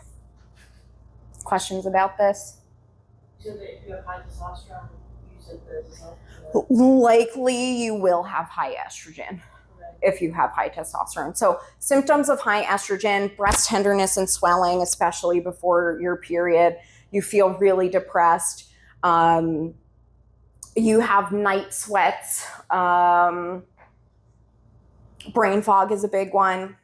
Questions about this? So if you have high testosterone, you said there's Likely you will have high estrogen if you have high testosterone. So symptoms of high estrogen: breast tenderness and swelling, especially before your period. You feel really depressed. You have night sweats. Brain fog is a big one.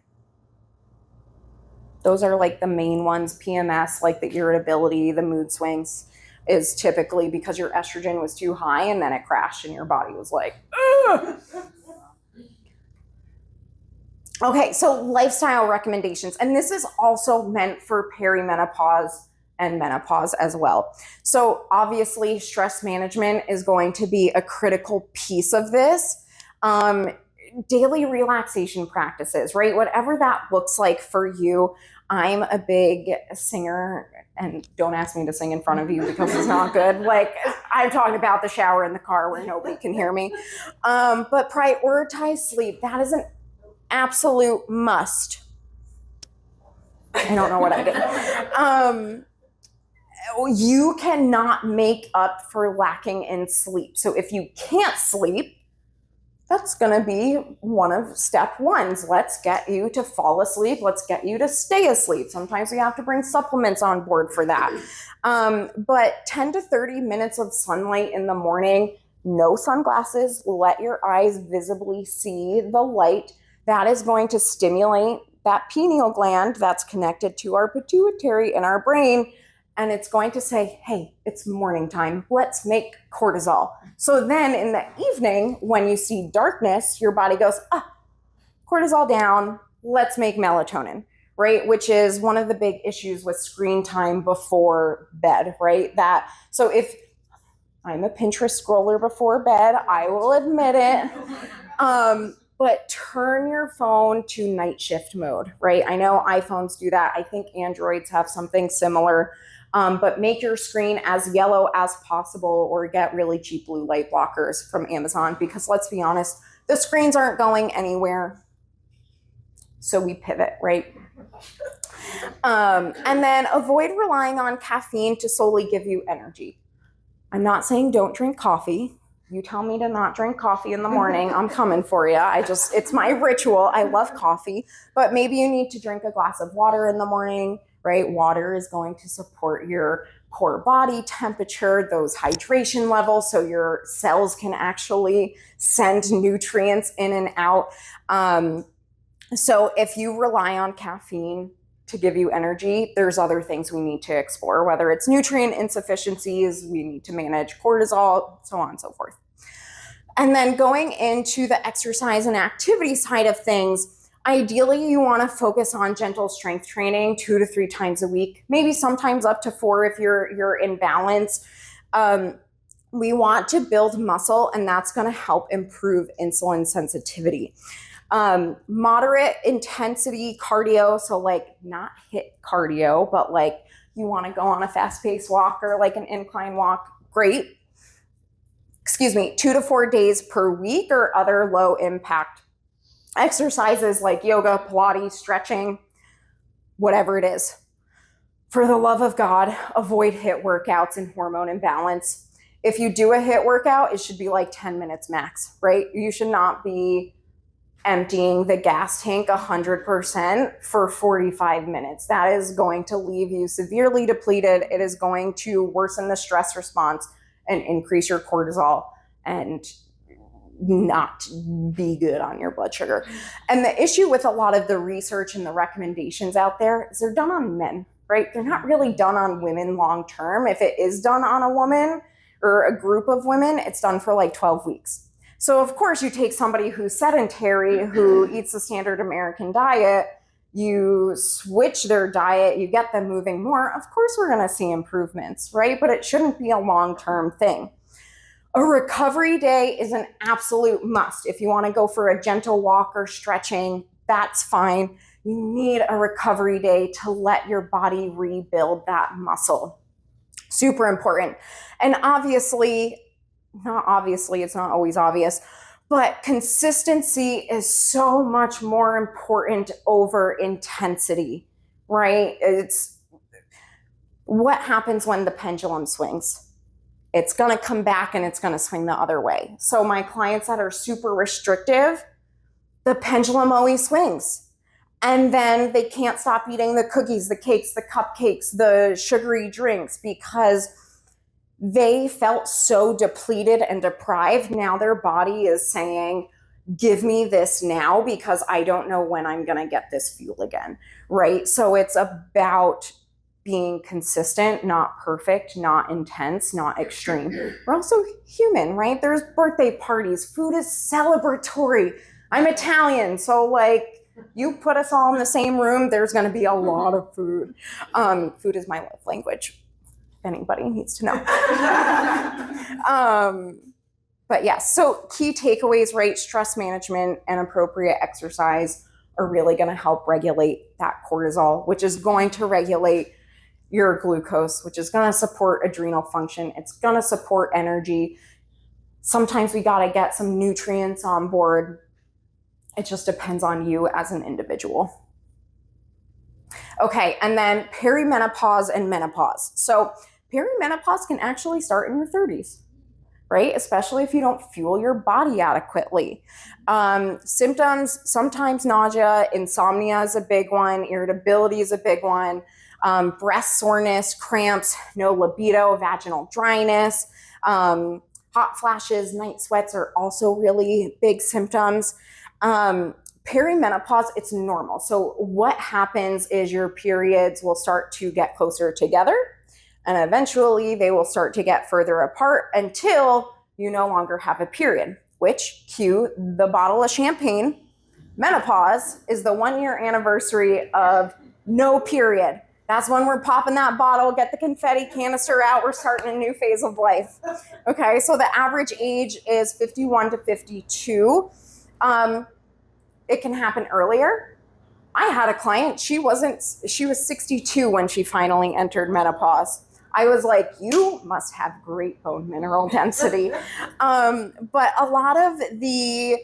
Those are like the main ones. PMS, like the irritability, the mood swings, is typically because your estrogen was too high and then it crashed and your body was like, ugh. Okay, so lifestyle recommendations. And this is also meant for perimenopause and menopause as well. So obviously stress management is going to be a critical piece of this. Daily relaxation practices, right? Whatever that looks like for you. I'm a big singer, and don't ask me to sing in front of you because it's not good. Like, I'm talking about the shower in the car where nobody can hear me. But prioritize sleep. That is an absolute must. I don't know what I did. You cannot make up for lacking in sleep. So if you can't sleep, that's going to be one of step ones. Let's get you to fall asleep. Let's get you to stay asleep. Sometimes we have to bring supplements on board for that. But 10 to 30 minutes of sunlight in the morning, no sunglasses, let your eyes visibly see the light. That is going to stimulate that pineal gland that's connected to our pituitary in our brain. And it's going to say, hey, it's morning time. Let's make cortisol. So then in the evening, when you see darkness, your body goes, cortisol down, let's make melatonin, right? Which is one of the big issues with screen time before bed, right? So if I'm a Pinterest scroller before bed, I will admit it. But turn your phone to night shift mode, right? I know iPhones do that. I think Androids have something similar. But make your screen as yellow as possible or get really cheap blue light blockers from Amazon because let's be honest, the screens aren't going anywhere. So we pivot, right? And then avoid relying on caffeine to solely give you energy. I'm not saying don't drink coffee. You tell me to not drink coffee in the morning, I'm coming for you. It's my ritual. I love coffee, but maybe you need to drink a glass of water in the morning, right? Water is going to support your core body temperature, those hydration levels, so your cells can actually send nutrients in and out. So if you rely on caffeine to give you energy, there's other things we need to explore, whether it's nutrient insufficiencies, we need to manage cortisol, so on and so forth. And then going into the exercise and activity side of things, ideally you want to focus on gentle strength training 2 to 3 times a week, maybe sometimes up to 4 if you're in balance. We want to build muscle, and that's going to help improve insulin sensitivity. Moderate intensity cardio, so like not HIIT cardio, but like you want to go on a fast-paced walk or like an incline walk, great. 2 to 4 days per week, or other low impact exercises like yoga, Pilates, stretching, whatever it is. For the love of God, avoid HIIT workouts and hormone imbalance. If you do a HIIT workout, it should be like 10 minutes max, right? You should not be emptying the gas tank 100% for 45 minutes. That is going to leave you severely depleted. It is going to worsen the stress response and increase your cortisol and not be good on your blood sugar. And the issue with a lot of the research and the recommendations out there is they're done on men, right? They're not really done on women long term. If it is done on a woman or a group of women, it's done for like 12 weeks. So of course you take somebody who's sedentary, who eats the standard American diet, you switch their diet, you get them moving more, of course we're going to see improvements, right? But it shouldn't be a long-term thing. A recovery day is an absolute must. If you want to go for a gentle walk or stretching, that's fine. You need a recovery day to let your body rebuild that muscle. Super important. And obviously, it's not always obvious, but consistency is so much more important over intensity, right? It's what happens when the pendulum swings. It's going to come back and it's going to swing the other way. So my clients that are super restrictive, the pendulum always swings. And then they can't stop eating the cookies, the cakes, the cupcakes, the sugary drinks because they felt so depleted and deprived. Now their body is saying, give me this now because I don't know when I'm going to get this fuel again, right? So it's about being consistent, not perfect, not intense, not extreme. We're also human, right? There's birthday parties. Food is celebratory. I'm Italian, so like you put us all in the same room, there's going to be a lot of food. Food is my love language. Anybody needs to know. But yes, so key takeaways, right? Stress management and appropriate exercise are really going to help regulate that cortisol, which is going to regulate your glucose, which is going to support adrenal function. It's going to support energy. Sometimes we got to get some nutrients on board. It just depends on you as an individual. Okay, and then perimenopause and menopause. So perimenopause can actually start in your 30s, right? Especially if you don't fuel your body adequately. Symptoms, sometimes nausea, insomnia is a big one, irritability is a big one, breast soreness, cramps, no libido, vaginal dryness, hot flashes, night sweats are also really big symptoms. Perimenopause, it's normal. So what happens is your periods will start to get closer together, and eventually they will start to get further apart until you no longer have a period, which, cue the bottle of champagne. Menopause is the 1-year anniversary of no period. That's when we're popping that bottle, get the confetti canister out, we're starting a new phase of life. Okay, so the average age is 51 to 52. It can happen earlier. I had a client, she was 62 when she finally entered menopause. I was like, you must have great bone mineral density. But a lot of the,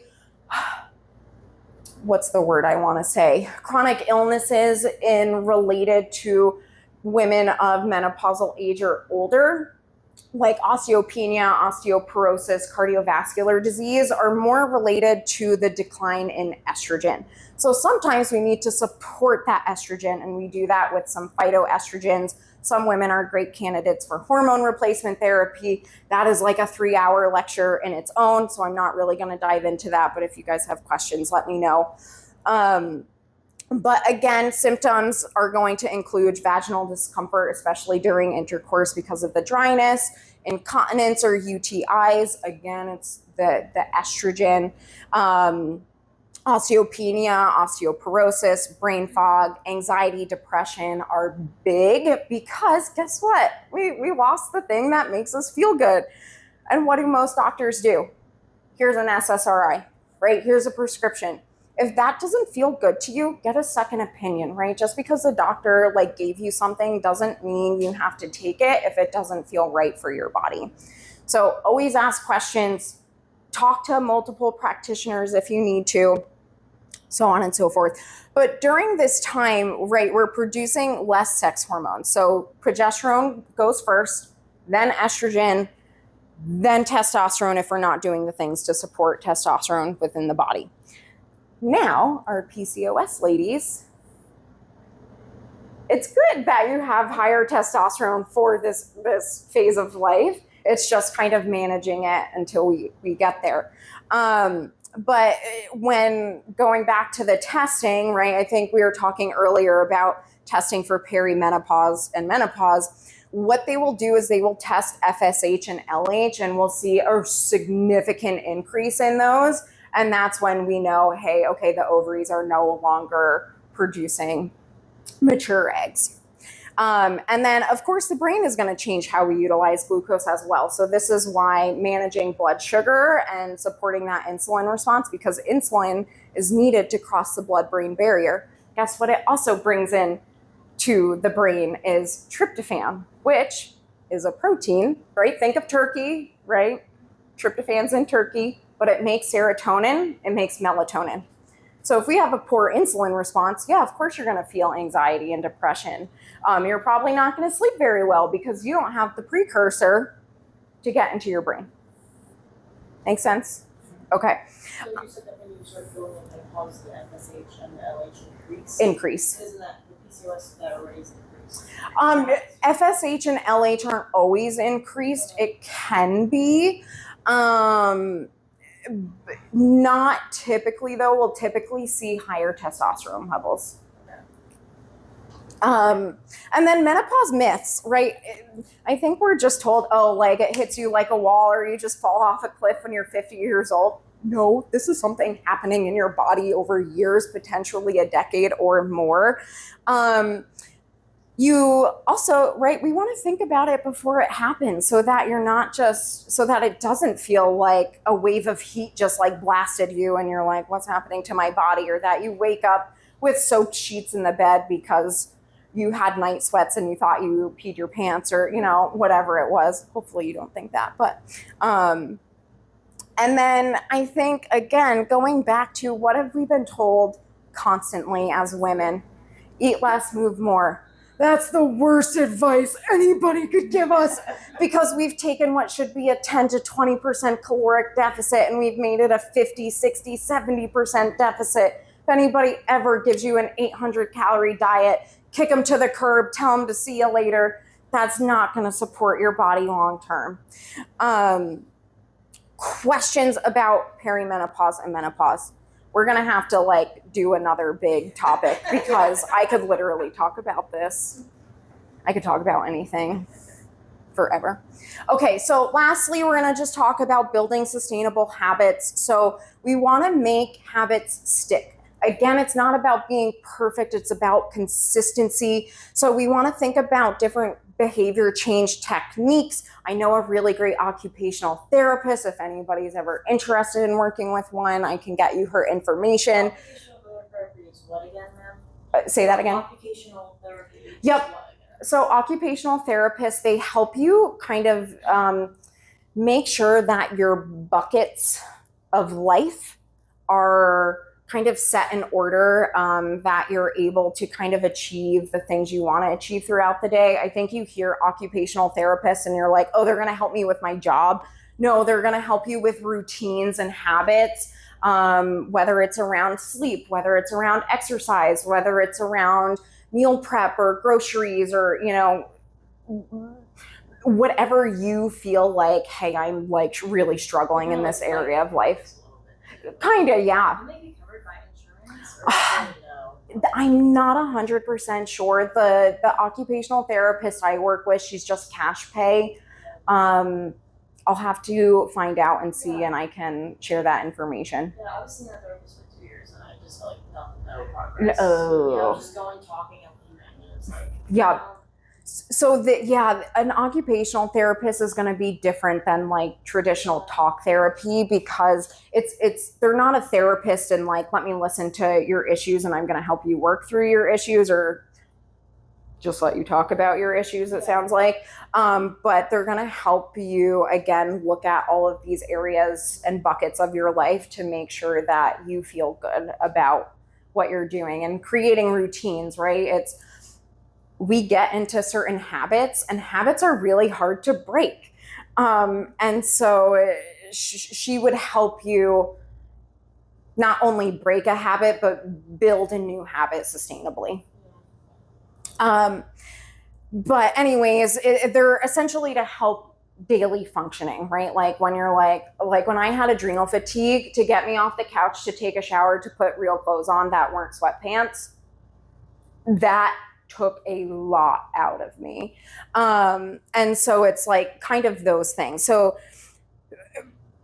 what's the word I want to say? Chronic illnesses related to women of menopausal age or older, like osteopenia, osteoporosis, cardiovascular disease, are more related to the decline in estrogen. So sometimes we need to support that estrogen, and we do that with some phytoestrogens. Some women are great candidates for hormone replacement therapy. That is like a 3-hour lecture in its own, so I'm not really going to dive into that, but if you guys have questions, let me know. But again, symptoms are going to include vaginal discomfort, especially during intercourse because of the dryness, incontinence or UTIs. Again, it's the estrogen, osteopenia, osteoporosis, brain fog, anxiety, depression are big because guess what? We lost the thing that makes us feel good. And what do most doctors do? Here's an SSRI, right? Here's a prescription. If that doesn't feel good to you, get a second opinion, right? Just because the doctor gave you something doesn't mean you have to take it if it doesn't feel right for your body. So always ask questions, talk to multiple practitioners if you need to, so on and so forth. But during this time, right, we're producing less sex hormones. So progesterone goes first, then estrogen, then testosterone if we're not doing the things to support testosterone within the body. Now, our PCOS ladies, it's good that you have higher testosterone for this phase of life. It's just kind of managing it until we get there. But when going back to the testing, right, I think we were talking earlier about testing for perimenopause and menopause. What they will do is they will test FSH and LH, and we'll see a significant increase in those. And that's when we know, hey, okay, the ovaries are no longer producing mature eggs. And then, of course, the brain is going to change how we utilize glucose as well. So this is why managing blood sugar and supporting that insulin response, because insulin is needed to cross the blood-brain barrier. Guess what it also brings in to the brain is tryptophan, which is a protein, right? Think of turkey, right? Tryptophan's in turkey, but it makes serotonin, it makes melatonin. So if we have a poor insulin response, yeah, of course you're gonna feel anxiety and depression. You're probably not gonna sleep very well because you don't have the precursor to get into your brain. Make sense? Okay. So you said that when you start feeling menopause, the FSH and the LH Increase. Isn't that the PCOS that already is increased? FSH and LH aren't always increased. It can be. Not typically, though. We'll typically see higher testosterone levels. And then menopause myths, right? I think we're just told, oh, it hits you like a wall or you just fall off a cliff when you're 50 years old. No, this is something happening in your body over years, potentially a decade or more. You also, right, we want to think about it before it happens so that you're not so that it doesn't feel like a wave of heat just blasted you and you're like, what's happening to my body? Or that you wake up with soaked sheets in the bed because you had night sweats and you thought you peed your pants, or, you know, whatever it was. Hopefully you don't think that. But, and then I think, again, going back to what have we been told constantly as women? Eat less, move more. That's the worst advice anybody could give us, because we've taken what should be a 10 to 20% caloric deficit and we've made it a 50, 60, 70% deficit. If anybody ever gives you an 800 calorie diet, kick them to the curb, tell them to see you later. That's not going to support your body long term. Questions about perimenopause and menopause. We're going to have to like do another big topic, because I could literally talk about this. I could talk about anything forever. Okay, so lastly, we're going to just talk about building sustainable habits. So we want to make habits stick. Again, it's not about being perfect, it's about consistency. So we want to think about different behavior change techniques. I know a really great occupational therapist. If anybody's ever interested in working with one, I can get you her information. Occupational therapy is what again, ma'am? Say that again. Occupational therapy is Yep. what again? So occupational therapists, they help you kind of make sure that your buckets of life are kind of set in order, that you're able to kind of achieve the things you want to achieve throughout the day. I think you hear occupational therapists and you're like, oh, they're going to help me with my job. No, they're going to help you with routines and habits, whether it's around sleep, whether it's around exercise, whether it's around meal prep or groceries, or, you know, whatever you feel like, hey, I'm like really struggling in this area of life. Kind of, yeah. Can they be covered by insurance? Or no? I'm not 100% sure. The occupational therapist I work with, she's just cash pay. I'll have to find out and see, and I can share that information. Yeah, I was seeing that therapist for 2 years, and I just felt like no progress. No. You know, just going, talking, and it's like, Yeah. you know, So an occupational therapist is going to be different than like traditional talk therapy, because they're not a therapist and like, let me listen to your issues and I'm going to help you work through your issues, or just let you talk about your issues, it sounds like. But they're going to help you, again, look at all of these areas and buckets of your life to make sure that you feel good about what you're doing and creating routines, right? We get into certain habits, and habits are really hard to break. And so she would help you not only break a habit, but build a new habit sustainably. But anyways, they're essentially to help daily functioning, right? Like when you're like when I had adrenal fatigue, to get me off the couch to take a shower, to put real clothes on that weren't sweatpants, that took a lot out of me. And so it's like kind of those things. So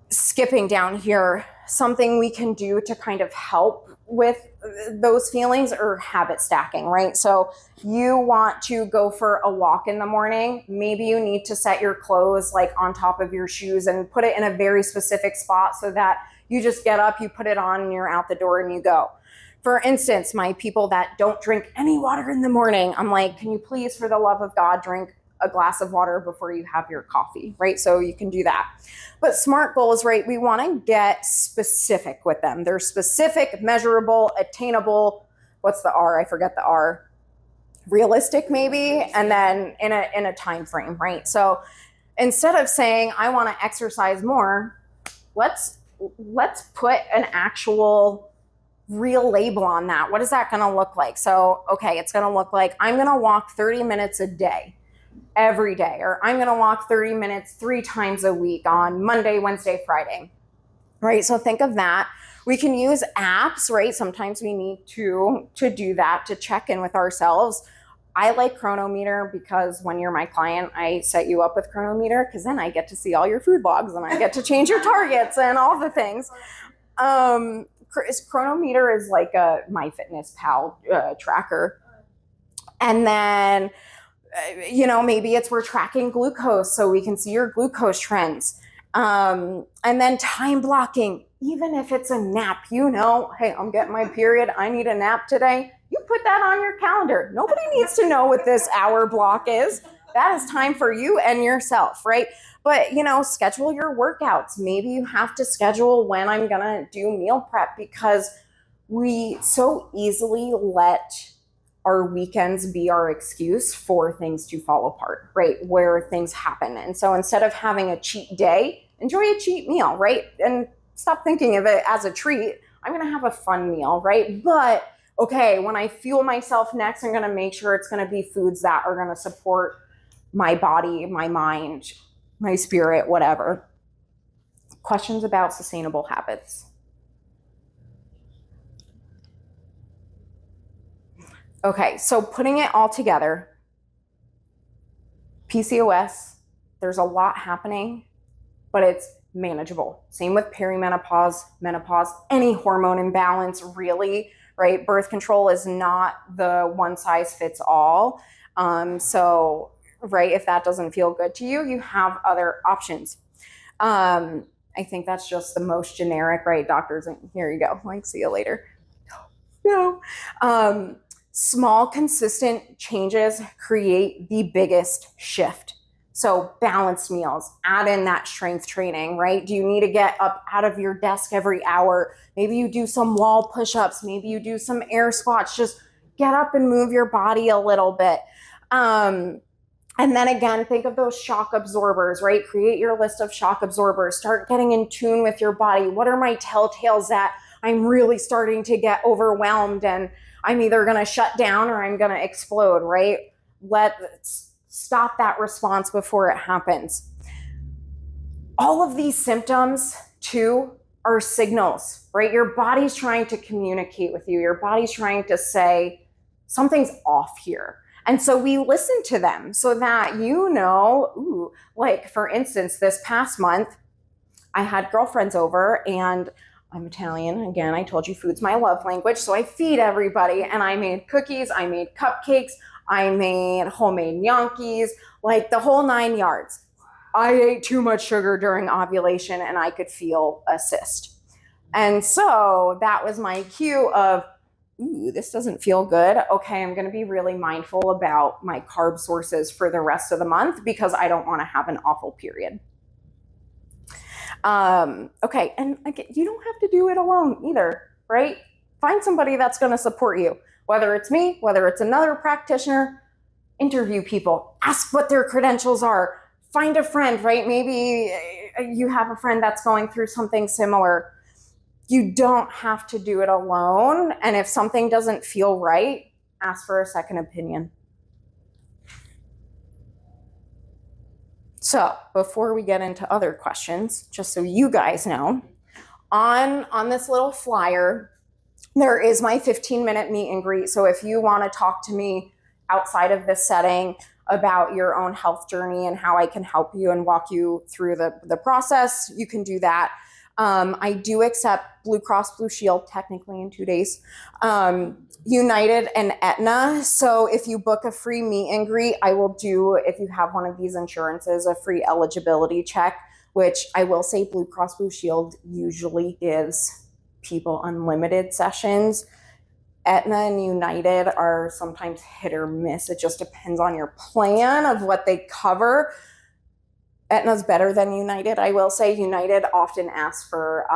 skipping down here, something we can do to kind of help with those feelings, or habit stacking, right? So you want to go for a walk in the morning. Maybe you need to set your clothes like on top of your shoes and put it in a very specific spot, so that you just get up, you put it on, and you're out the door and you go. For instance, my people that don't drink any water in the morning, I'm like, can you please, for the love of God, drink a glass of water before you have your coffee, right? So you can do that. But SMART goals, right? We want to get specific with them. They're specific, measurable, attainable. What's the R? I forget the R. Realistic, maybe, and then in a time frame, right? So instead of saying I want to exercise more, let's put an actual real label on that. What is that going to look like? So, okay, it's going to look like I'm going to walk 30 minutes a day, every day, or I'm going to walk 30 minutes 3 times a week on Monday, Wednesday, Friday, right? So think of that. We can use apps, right? Sometimes we need to do that, to check in with ourselves. I like Chronometer, because when you're my client, I set you up with Chronometer, because then I get to see all your food logs and I get to change your targets and all the things. Chronometer is like a MyFitnessPal tracker. And then, maybe we're tracking glucose, so we can see your glucose trends. And then time blocking, even if it's a nap, hey, I'm getting my period, I need a nap today. You put that on your calendar. Nobody needs to know what this hour block is. That is time for you and yourself, right? But, schedule your workouts. Maybe you have to schedule when I'm going to do meal prep, because we so easily let our weekends be our excuse for things to fall apart, right? Where things happen. And so instead of having a cheat day, enjoy a cheat meal, right? And stop thinking of it as a treat. I'm going to have a fun meal, right? But okay, when I fuel myself next, I'm going to make sure it's going to be foods that are going to support my body, my mind, my spirit, whatever. Questions about sustainable habits? Okay, so putting it all together, PCOS, there's a lot happening, but it's manageable. Same with perimenopause, menopause, any hormone imbalance, really, right? Birth control is not the one size fits all. So, right, if that doesn't feel good to you, you have other options. I think that's just the most generic, right? Doctors, here you go. Like, see you later. No. Small, consistent changes create the biggest shift. So balanced meals, add in that strength training, right? Do you need to get up out of your desk every hour? Maybe you do some wall push-ups. Maybe you do some air squats. Just get up and move your body a little bit. And then again, think of those shock absorbers, right? Create your list of shock absorbers. Start getting in tune with your body. What are my telltales that I'm really starting to get overwhelmed and I'm either going to shut down or I'm going to explode, right? Let's stop that response before it happens. All of these symptoms, too, are signals, right? Your body's trying to communicate with you. Your body's trying to say, something's off here. And so we listen to them so that like for instance, this past month, I had girlfriends over and I'm Italian. Again, I told you food's my love language. So I feed everybody and I made cookies, I made cupcakes, I made homemade gnocchis, like the whole 9 yards. I ate too much sugar during ovulation and I could feel a cyst. And so that was my cue of, ooh, this doesn't feel good. Okay, I'm going to be really mindful about my carb sources for the rest of the month because I don't want to have an awful period. Okay, and again, you don't have to do it alone either, right? Find somebody that's going to support you, whether it's me, whether it's another practitioner. Interview people, ask what their credentials are, find a friend, right? Maybe you have a friend that's going through something similar. You don't have to do it alone. And if something doesn't feel right, ask for a second opinion. So before we get into other questions, just so you guys know, on this little flyer, there is my 15-minute meet and greet. So if you want to talk to me outside of this setting about your own health journey and how I can help you and walk you through the process, you can do that. I do accept Blue Cross Blue Shield technically in 2 days, United and Aetna. So if you book a free meet and greet, I will do, if you have one of these insurances, a free eligibility check, which I will say Blue Cross Blue Shield usually gives people unlimited sessions. Aetna and United are sometimes hit or miss. It just depends on your plan of what they cover. Aetna's better than United. I will say United often asks for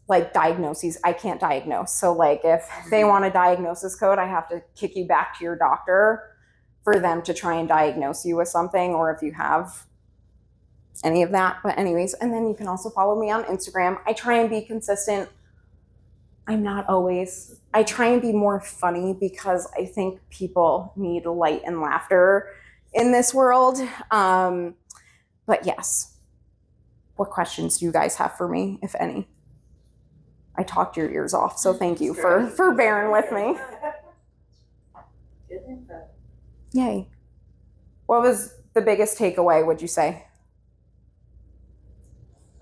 like diagnoses. I can't diagnose. So like if they want a diagnosis code, I have to kick you back to your doctor for them to try and diagnose you with something, or if you have any of that. But anyways, and then you can also follow me on Instagram. I try and be consistent. I'm not always. I try and be more funny because I think people need light and laughter in this world. But yes, what questions do you guys have for me, if any? I talked your ears off, so thank you for bearing with me. Yay. What was the biggest takeaway, would you say?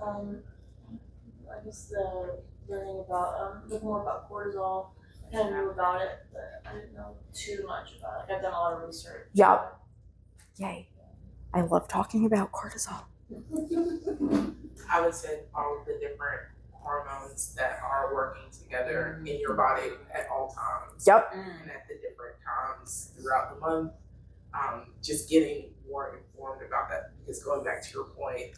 I guess learning about, more about cortisol. I kind of knew about it, but I didn't know too much about it. I've done a lot of research. Yep. Yay. I love talking about cortisol. I would say all of the different hormones that are working together in your body at all times. Yep. And at the different times throughout the month. Just getting more informed about that, because going back to your point,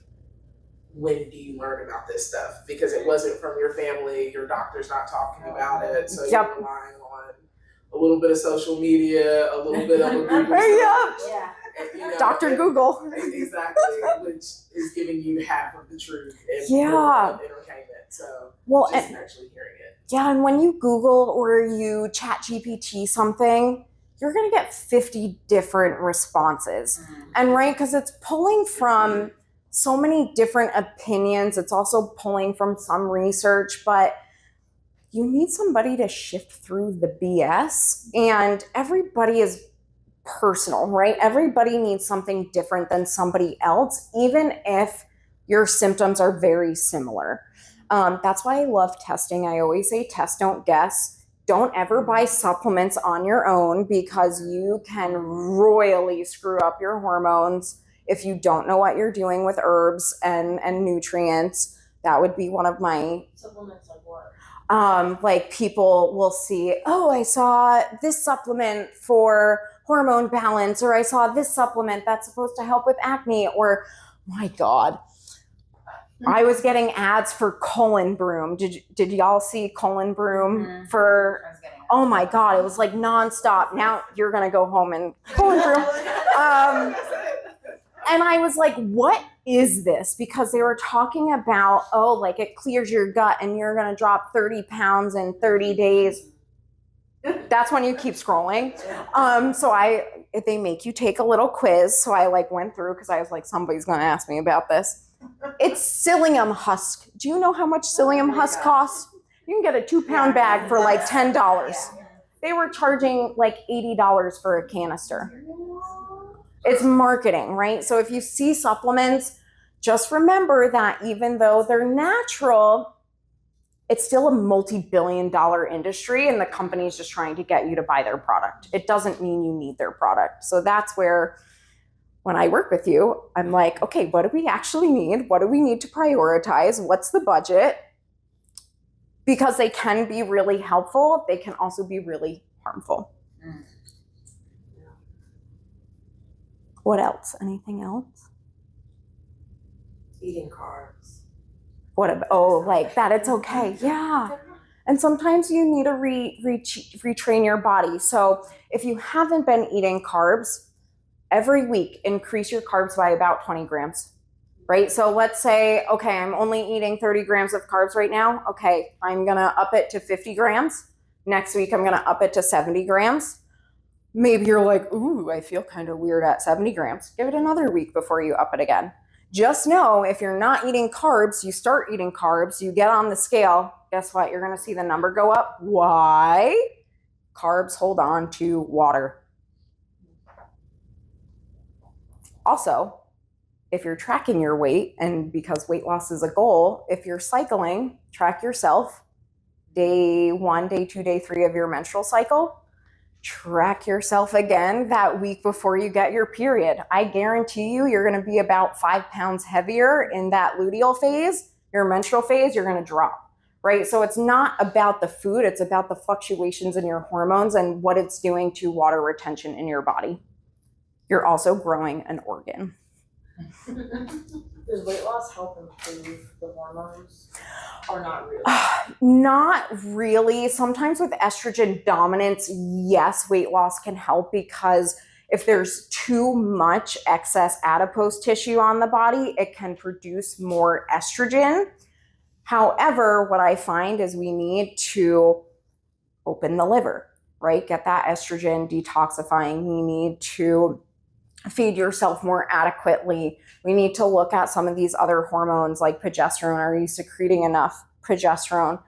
when do you learn about this stuff? Because it wasn't from your family, your doctor's not talking about it, so Yep. you're relying on a little bit of social media, a little bit of a Google Yep. search, Yeah. and, you know, Dr. Google. Exactly, which is giving you half of the truth and Yeah. more of entertainment. So Well, just and, actually hearing it. yeah, and when you Google or you chat GPT something, you're going to get 50 different responses. And right, because it's pulling from so many different opinions. It's also pulling from some research, but you need somebody to shift through the BS. And everybody is personal, right? Everybody needs something different than somebody else, even if your symptoms are very similar. That's why I love testing. I always say test, don't guess. Don't ever buy supplements on your own, because you can royally screw up your hormones if you don't know what you're doing with herbs and nutrients. That would be one of my Supplements like what? like people will see, oh, I saw this supplement for hormone balance, or I saw this supplement that's supposed to help with acne, or my God, I was getting ads for colon broom. Did y'all see colon broom for, oh my God, it was like nonstop. Now you're going to go home and colon broom. And I was like, what is this? Because they were talking about, oh, like it clears your gut and you're going to drop 30 pounds in 30 days. That's when you keep scrolling. So they make you take a little quiz. So I like went through, because I was like, somebody's going to ask me about this. It's psyllium husk. Do you know how much psyllium husk costs? You can get a 2-pound bag for like $10. They were charging like $80 for a canister. It's marketing, right? So if you see supplements, just remember that even though they're natural, it's still a multi-billion-dollar industry, and the company's just trying to get you to buy their product. It doesn't mean you need their product. So that's where, when I work with you, I'm like, okay, what do we actually need? What do we need to prioritize? What's the budget? Because they can be really helpful. They can also be really harmful. What else? Anything else? Eating carbs. What about, oh, like that, it's okay. Yeah. And sometimes you need to retrain your body. So if you haven't been eating carbs, every week, increase your carbs by about 20 grams, right? So let's say, okay, I'm only eating 30 grams of carbs right now. Okay, I'm gonna up it to 50 grams. Next week, I'm gonna up it to 70 grams. Maybe you're like, ooh, I feel kind of weird at 70 grams. Give it another week before you up it again. Just know, if you're not eating carbs, you start eating carbs, you get on the scale, guess what? You're gonna see the number go up. Why? Carbs hold on to water. Also, if you're tracking your weight, and because weight loss is a goal, if you're cycling, track yourself. Day 1, day 2, day 3 of your menstrual cycle. Track yourself again that week before you get your period. I guarantee you, you're going to be about 5 pounds heavier in that luteal phase. Your menstrual phase, you're going to drop, right? So it's not about the food. It's about the fluctuations in your hormones and what it's doing to water retention in your body. You're also growing an organ. Does weight loss help improve the hormones, or not really? Not really. Sometimes with estrogen dominance, yes, weight loss can help, because if there's too much excess adipose tissue on the body, it can produce more estrogen. However, what I find is we need to open the liver, right? Get that estrogen detoxifying. You need to feed yourself more adequately. We need to look at some of these other hormones like progesterone. Are you secreting enough progesterone?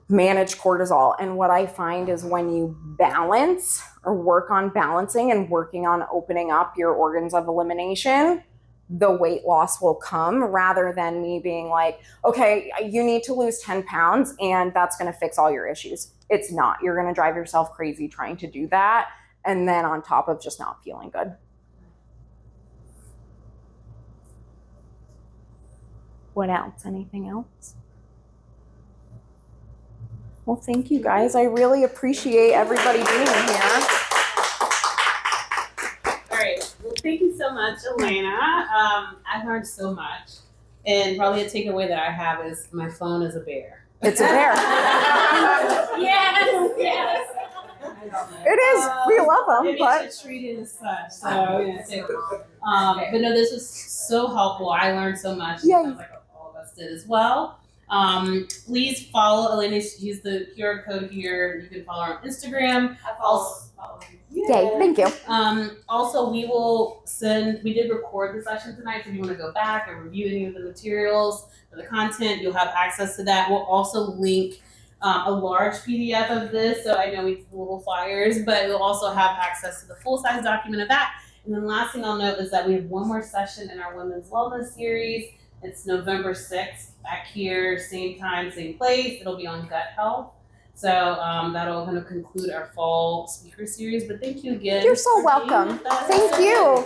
Manage cortisol. And what I find is when you balance or work on balancing and working on opening up your organs of elimination, the weight loss will come, rather than me being like, okay, you need to lose 10 pounds and that's going to fix all your issues. It's not. You're going to drive yourself crazy trying to do that. And then on top of just not feeling good. What else? Anything else? Well, thank you guys. I really appreciate everybody being here. All right. Well, thank you so much, Elena. I've learned so much. And probably a takeaway that I have is my phone is a bear. It's a bear. Yes, yes. It is. We love them, Maybe but I should treat it as such. So, but no, this was so helpful. I learned so much. Yay. Sounds like all of us did as well. Please follow Elena. Use the QR code here. You can follow her on Instagram. I follow you. yay, thank you. Also, we did record the session tonight, so if you want to go back and review any of the materials or the content, you'll have access to that. We'll also link a large PDF of this, so I know we did little flyers, but you'll also have access to the full-size document of that. And then last thing I'll note is that we have one more session in our Women's Wellness Series. It's November 6th, back here, same time, same place. It'll be on gut health. So that'll kind of conclude our fall speaker series. But thank you again. You're so for being welcome. with us. Thank you.